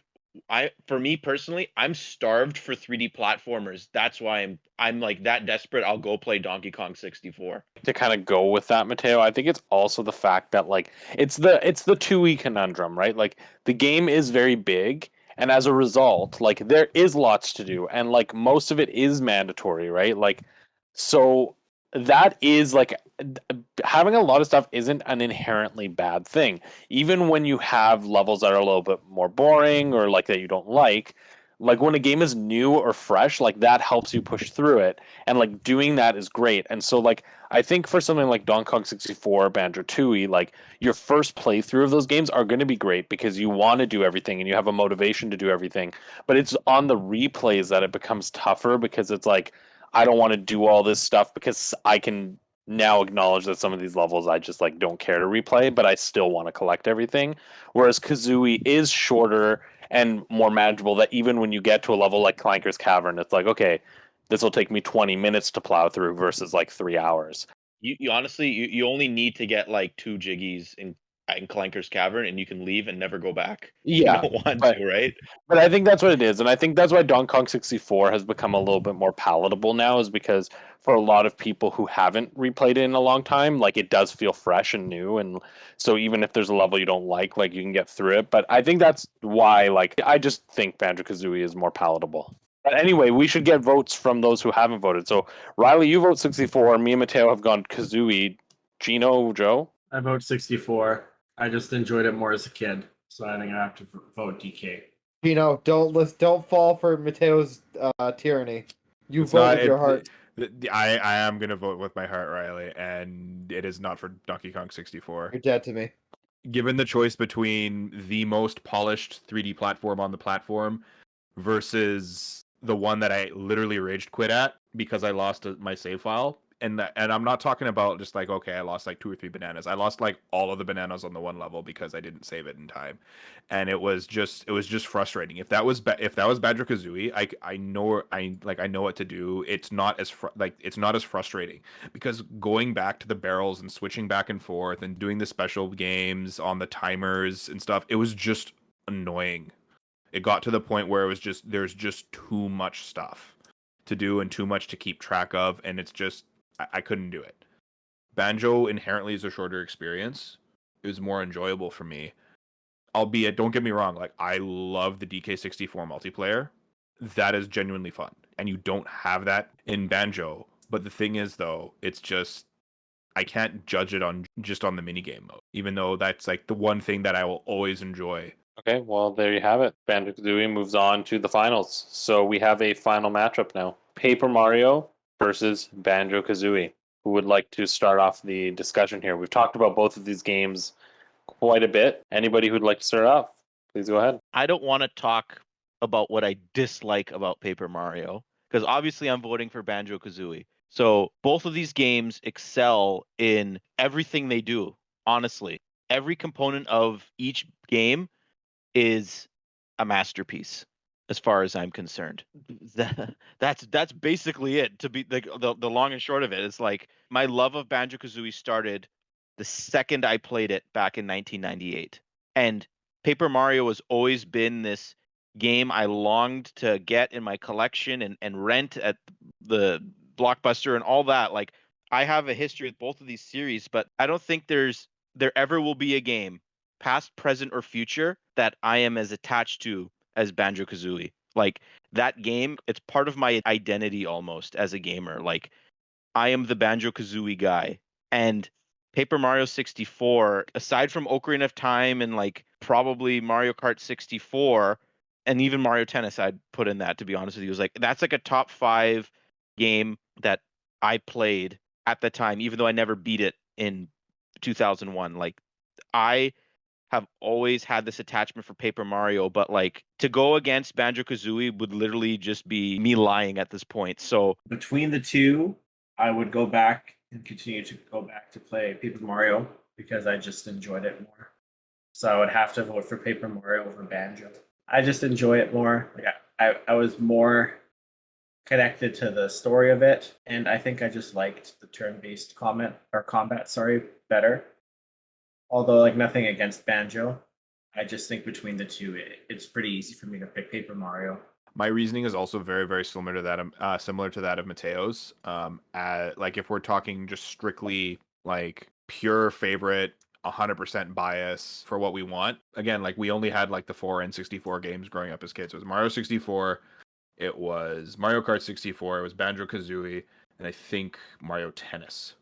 for me personally, I'm starved for 3D platformers. That's why I'm like that desperate. I'll go play Donkey Kong 64. To kind of go with that, Matteo, I think it's also the fact that like it's the 2E conundrum, right? Like the game is very big, and as a result, like there is lots to do, and like most of it is mandatory, right? Like so that is like having a lot of stuff isn't an inherently bad thing. Even when you have levels that are a little bit more boring or like that you don't like, Like when a game is new or fresh, like that helps you push through it, and like doing that is great. And so like I think for something like Donkey Kong 64, Banjo Tooie, like your first playthrough of those games are going to be great because you want to do everything and you have a motivation to do everything. But it's on the replays that it becomes tougher because it's like I don't want to do all this stuff because I can now acknowledge that some of these levels I just like don't care to replay, but I still want to collect everything. Whereas Kazooie is shorter and more manageable, that even when you get to a level like Clanker's Cavern, it's like, okay, this will take me 20 minutes to plow through versus like 3 hours. You honestly, you only need to get like 2 jiggies in Clanker's Cavern, and you can leave and never go back. Yeah, You don't want but to, right? but I think that's what it is, and I think that's why Donkey Kong 64 has become a little bit more palatable now, is because for a lot of people who haven't replayed it in a long time, like it does feel fresh and new, and so even if there's a level you don't like you can get through it. But I think that's why, like, I just think Banjo Kazooie is more palatable. But anyway, we should get votes from those who haven't voted. So Riley, you vote 64. Me and Matteo have gone Kazooie. Gino, Joe. I vote 64. I just enjoyed it more as a kid, so I think I have to vote DK. Gino, don't fall for Mateo's tyranny. You vote with your heart. I am gonna vote with my heart, Riley, and it is not for Donkey Kong 64. You're dead to me. Given the choice between the most polished 3D platform on the platform versus the one that I literally rage quit at because I lost my save file, and I'm not talking about just like, okay, I lost like 2 or 3 bananas. I lost like all of the bananas on the one level because I didn't save it in time, and it was just frustrating. If that was Banjo Kazooie, I know what to do. It's not as it's not as frustrating because going back to the barrels and switching back and forth and doing the special games on the timers and stuff, it was just annoying. It got to the point where it was just there's just too much stuff to do and too much to keep track of, and it's just I couldn't do it. Banjo inherently is a shorter experience. It was more enjoyable for me. Albeit, don't get me wrong, like I love the DK64 multiplayer. That is genuinely fun. And you don't have that in Banjo. But the thing is though, it's just I can't judge it on just on the minigame mode. Even though that's like the one thing that I will always enjoy. Okay, well, there you have it. Banjo Kazooie moves on to the finals. So we have a final matchup now. Paper Mario versus Banjo Kazooie. Who would like to start off the discussion here? We've talked about both of these games quite a bit. Anybody who'd like to start off, please go ahead. I don't want to talk about what I dislike about Paper Mario because obviously I'm voting for Banjo Kazooie. So both of these games excel in everything they do. Honestly, every component of each game is a masterpiece as far as I'm concerned. That's basically it. To be like the long and short of it, it's like my love of Banjo-Kazooie started the second I played it back in 1998. And Paper Mario has always been this game I longed to get in my collection and rent at the Blockbuster and all that. Like I have a history with both of these series, but I don't think there ever will be a game, past, present, or future, that I am as attached to as Banjo-Kazooie. Like that game, it's part of my identity almost as a gamer. Like I am the Banjo-Kazooie guy. And Paper Mario 64, aside from Ocarina of Time and like probably Mario Kart 64 and even Mario Tennis, I'd put in that, to be honest with you. It was like that's like a top 5 game that I played at the time, even though I never beat it in 2001. Like I have always had this attachment for Paper Mario, but like to go against Banjo-Kazooie would literally just be me lying at this point. So between the two, I would go back and continue to go back to play Paper Mario because I just enjoyed it more. So I would have to vote for Paper Mario over Banjo. I just enjoy it more. Like I was more connected to the story of it, and I think I just liked the turn-based combat better. Although, like, nothing against Banjo, I just think between the two, it's pretty easy for me to pick Paper Mario. My reasoning is also very, very similar to that of Mateo's. Like if we're talking just strictly like pure favorite, 100% bias for what we want. Again, like we only had like the 4 N64 games growing up as kids. It was Mario 64, it was Mario Kart 64, it was Banjo Kazooie, and I think Mario Tennis.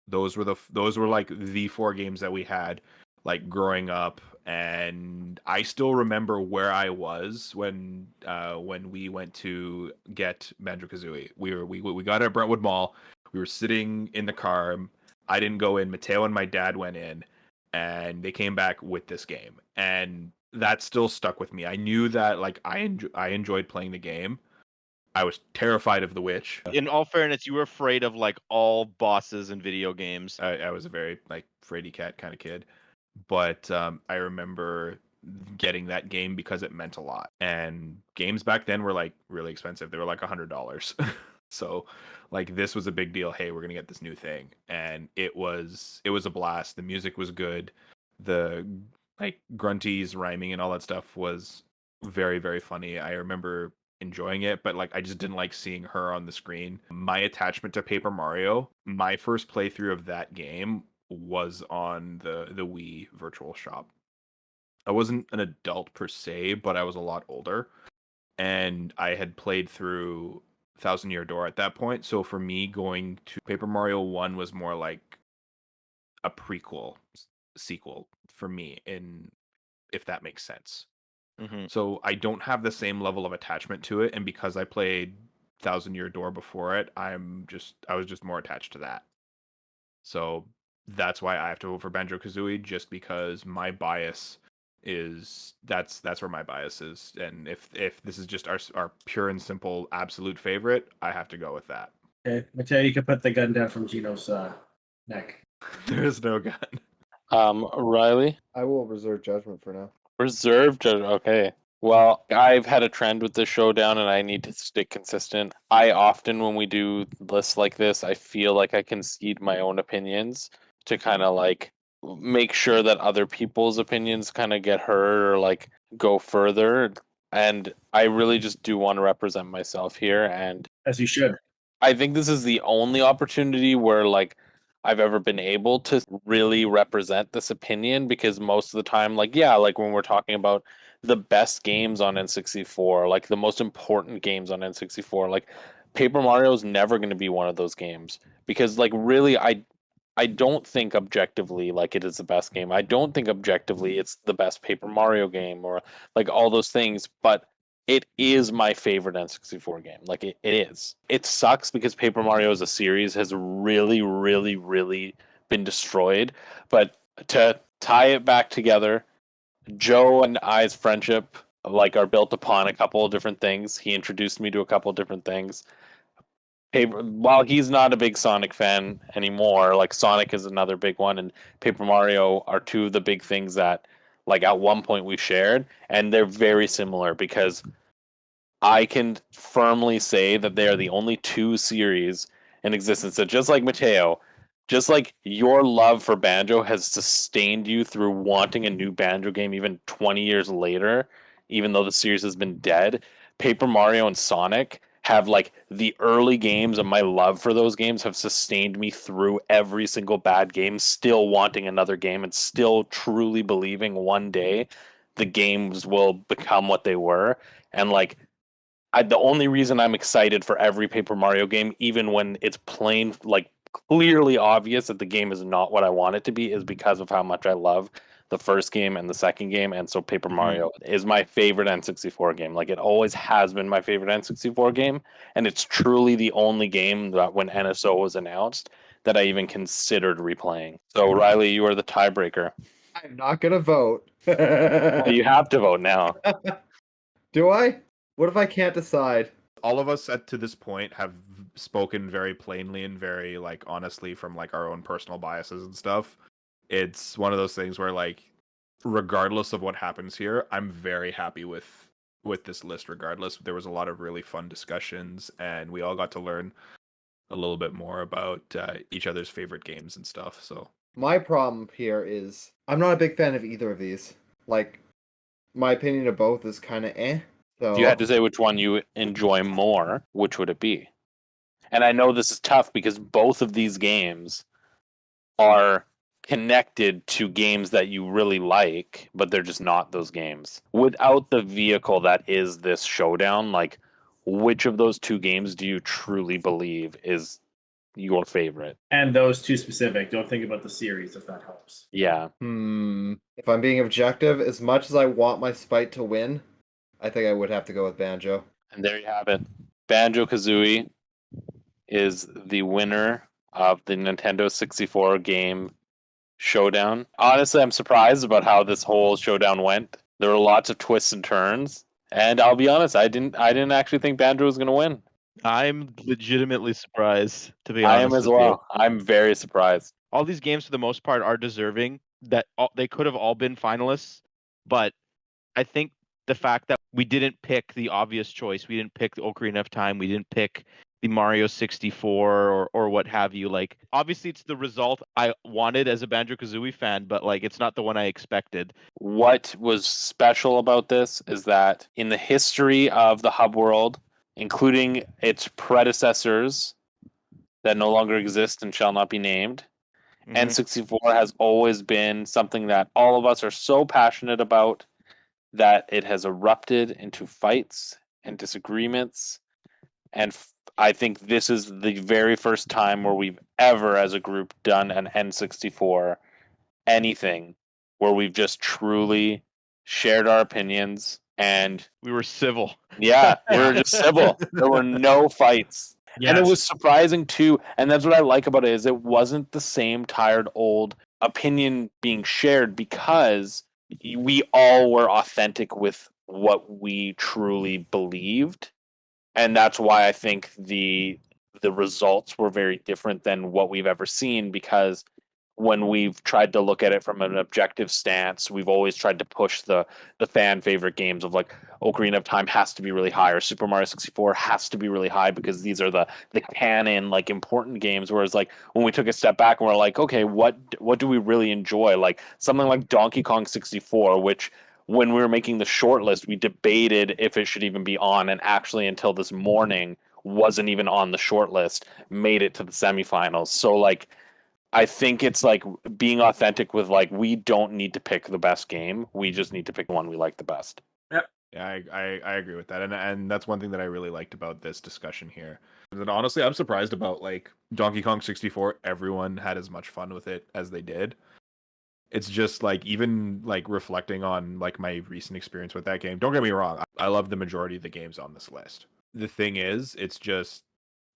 Those were like the 4 games that we had like growing up, And I still remember where I was when we went to get Banjo-Kazooie. We got it at Brentwood Mall. We were sitting in the car. I didn't go in. Matteo and my dad went in, and they came back with this game. And that still stuck with me. I knew that like I enjoyed playing the game. I was terrified of the witch. In all fairness, you were afraid of like all bosses in video games. I was a very like fraidy cat kind of kid, but I remember getting that game because it meant a lot. And games back then were like really expensive. They were like $100. So like this was a big deal. Hey, we're gonna get this new thing, and it was a blast. The music was good. The like grunties, rhyming, and all that stuff was very, very funny. I remember enjoying it, but like I just didn't like seeing her on the screen. My attachment to Paper Mario, my first playthrough of that game was on the Wii Virtual Shop. I wasn't an adult per se, but I was a lot older, and I had played through Thousand Year Door at that point. So for me, going to Paper Mario 1 was more like a prequel sequel for me, in if that makes sense. Mm-hmm. So I don't have the same level of attachment to it, and because I played Thousand Year Door before it, I was just more attached to that. So that's why I have to vote for Banjo-Kazooie, just because my bias is that's where my bias is. And if this is just our pure and simple absolute favorite, I have to go with that. Okay, Matteo, you can put the gun down from Gino's neck. There's no gun. Riley, I will reserve judgment for now. reserved. Okay. Well, I've had a trend with this showdown, and I need to stick consistent. I often, when we do lists like this, I feel like I concede my own opinions to kind of like make sure that other people's opinions kind of get heard or like go further. And I really just do want to represent myself here. And As you should. I think this is the only opportunity where like I've ever been able to really represent this opinion, because most of the time, like, yeah, like when we're talking about the best games on N64, like the most important games on N64, like Paper Mario is never going to be one of those games, because like really I don't think objectively like it is the best game. I don't think objectively it's the best Paper Mario game or like all those things, but it is my favorite N64 game. Like it is. It sucks because Paper Mario as a series has really, really, really been destroyed. But to tie it back together, Joe and I's friendship like are built upon a couple of different things. He introduced me to a couple of different things. While he's not a big Sonic fan anymore, like Sonic is another big one, and Paper Mario are two of the big things that, like, at one point we shared, and they're very similar because I can firmly say that they are the only two series in existence that, just like Matteo, just like your love for Banjo has sustained you through wanting a new Banjo game even 20 years later, even though the series has been dead. Paper Mario and Sonic have like the early games, and my love for those games have sustained me through every single bad game, still wanting another game and still truly believing one day the games will become what they were. And like the only reason I'm excited for every Paper Mario game, even when it's plain, like clearly obvious that the game is not what I want it to be, is because of how much I love the first game and the second game. And so Paper Mario is my favorite N64 game. Like it always has been my favorite N64 game. And it's truly the only game that when NSO was announced that I even considered replaying. So Riley, you are the tiebreaker. I'm not gonna vote. Well, you have to vote now. Do I? What if I can't decide? All of us to this point have spoken very plainly and very like honestly from like our own personal biases and stuff. It's one of those things where like regardless of what happens here, I'm very happy with this list regardless. There was a lot of really fun discussions, and we all got to learn a little bit more about each other's favorite games and stuff. So My problem here is I'm not a big fan of either of these. Like, my opinion of both is kind of eh. So If you had to say which one you enjoy more, which would it be? And I know this is tough because both of these games are connected to games that you really like, but they're just not those games. Without the vehicle that is this showdown, like which of those two games do you truly believe is your favorite. And those two specific. Don't think about the series if that helps. Yeah. If I'm being objective, as much as I want my Spite to win, I think I would have to go with Banjo. And there you have it. Banjo-Kazooie is the winner of the Nintendo 64 game Showdown. Honestly, I'm surprised about how this whole Showdown went. There were lots of twists and turns, and I'll be honest, I didn't actually think Banjo was going to win. I'm legitimately surprised, to be I honest am as with you. well. I'm very surprised. All these games, for the most part, are deserving that they could have all been finalists, but I think the fact that we didn't pick the obvious choice, we didn't pick the Ocarina of Time, we didn't pick the Mario 64 or what have you. Like, obviously, it's the result I wanted as a Banjo-Kazooie fan, but like, it's not the one I expected. What was special about this is that in the history of the hub world, including its predecessors that no longer exist and shall not be named, Mhm. N64 has always been something that all of us are so passionate about that it has erupted into fights and disagreements. And I think this is the very first time where we've ever, as a group, done an N64 anything where we've just truly shared our opinions. And We were civil. yeah, we were just civil. There were no fights. Yes. And it was surprising too, and that's what I like about it, is it wasn't the same tired old opinion being shared, because we all were authentic with what we truly believed. And that's why I think the results were very different than what we've ever seen, because when we've tried to look at it from an objective stance, we've always tried to push the fan favorite games of like Ocarina of Time has to be really high, or Super Mario 64 has to be really high, because these are the canon, like, important games. Whereas like when we took a step back and we're like, okay, what do we really enjoy? Like something like Donkey Kong 64, which when we were making the short list, we debated if it should even be on, and actually until this morning wasn't even on the short list, made it to the semifinals. So like, I think it's like being authentic with like, we don't need to pick the best game. We just need to pick the one we like the best. Yeah, I agree with that, and that's one thing that I really liked about this discussion here. And honestly, I'm surprised about like Donkey Kong 64. Everyone had as much fun with it as they did. It's just like, even like reflecting on like my recent experience with that game. Don't get me wrong, I love the majority of the games on this list. The thing is, it's just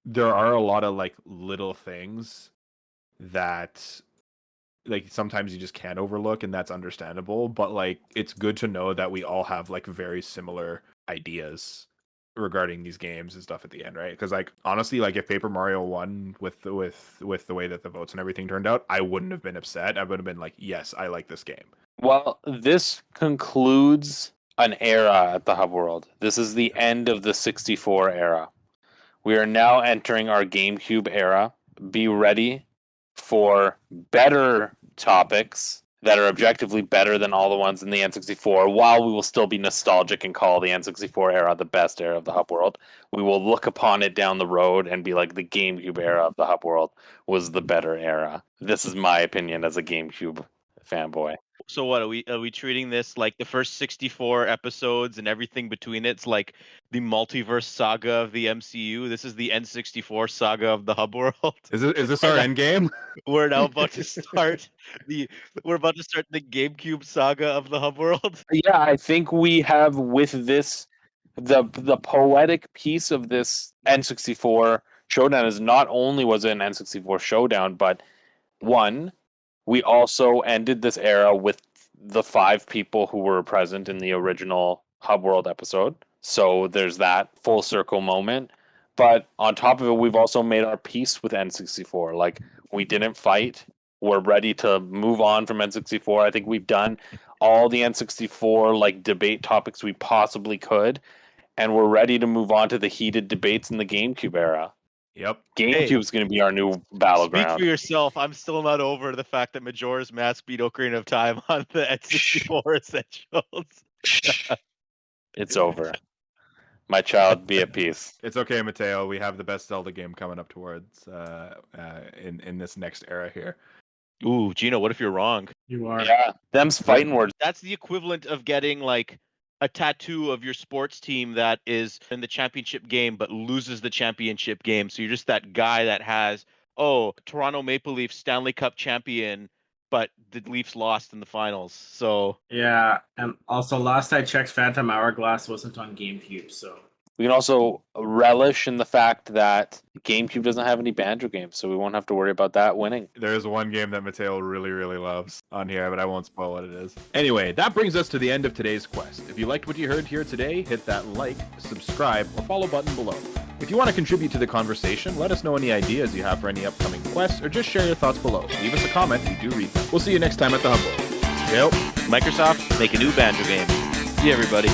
there are a lot of like little things that like sometimes you just can't overlook, and that's understandable, but like it's good to know that we all have like very similar ideas regarding these games and stuff at the end, right? Because like honestly, like if Paper Mario won with the way that the votes and everything turned out, I wouldn't have been upset. I would have been like, yes, I like this game. Well, this concludes an era at the hub world. This is the end of the 64 era. We are now entering our GameCube era. Be ready for better topics that are objectively better than all the ones in the N64, while we will still be nostalgic and call the N64 era the best era of the hub world. We will look upon it down the road and be like, the GameCube era of the hub world was the better era. This is my opinion as a GameCube fanboy. So what are we treating this like the first 64 episodes and everything between it's like the multiverse saga of the MCU? This is the N64 saga of the hub world. Is this our end game? We're now about to start the GameCube saga of the hub world. Yeah, I think we have with this the poetic piece of this N64 Showdown is not only was it an N64 Showdown, but one, we also ended this era with the 5 people who were present in the original Hub World episode. So there's that full circle moment. But on top of it, we've also made our peace with N64. Like, we didn't fight. We're ready to move on from N64. I think we've done all the N64 like debate topics we possibly could, and we're ready to move on to the heated debates in the GameCube era. Yep. GameCube's going to be our new battleground. Speak for yourself. I'm still not over the fact that Majora's Mask beat Ocarina of Time on the N64 Essentials. It's over. My child, be at peace. It's okay, Matteo. We have the best Zelda game coming up towards in this next era here. Ooh, Gino, what if you're wrong? You are. Yeah, them's fighting words. That's the equivalent of getting like a tattoo of your sports team that is in the championship game but loses the championship game. So you're just that guy that has oh, Toronto Maple Leafs Stanley Cup champion, but the Leafs lost in the finals. So Yeah, and also last I checked, Phantom Hourglass wasn't on GameCube, so We can also relish in the fact that GameCube doesn't have any Banjo games, so we won't have to worry about that winning. There is one game that Matteo really, really loves on here, but I won't spoil what it is. Anyway, that brings us to the end of today's quest. If you liked what you heard here today, hit that like, subscribe, or follow button below. If you want to contribute to the conversation, let us know any ideas you have for any upcoming quests, or just share your thoughts below. Leave us a comment, we do read them. We'll see you next time at the Hub World. Yo. Microsoft, make a new Banjo game. See you, everybody.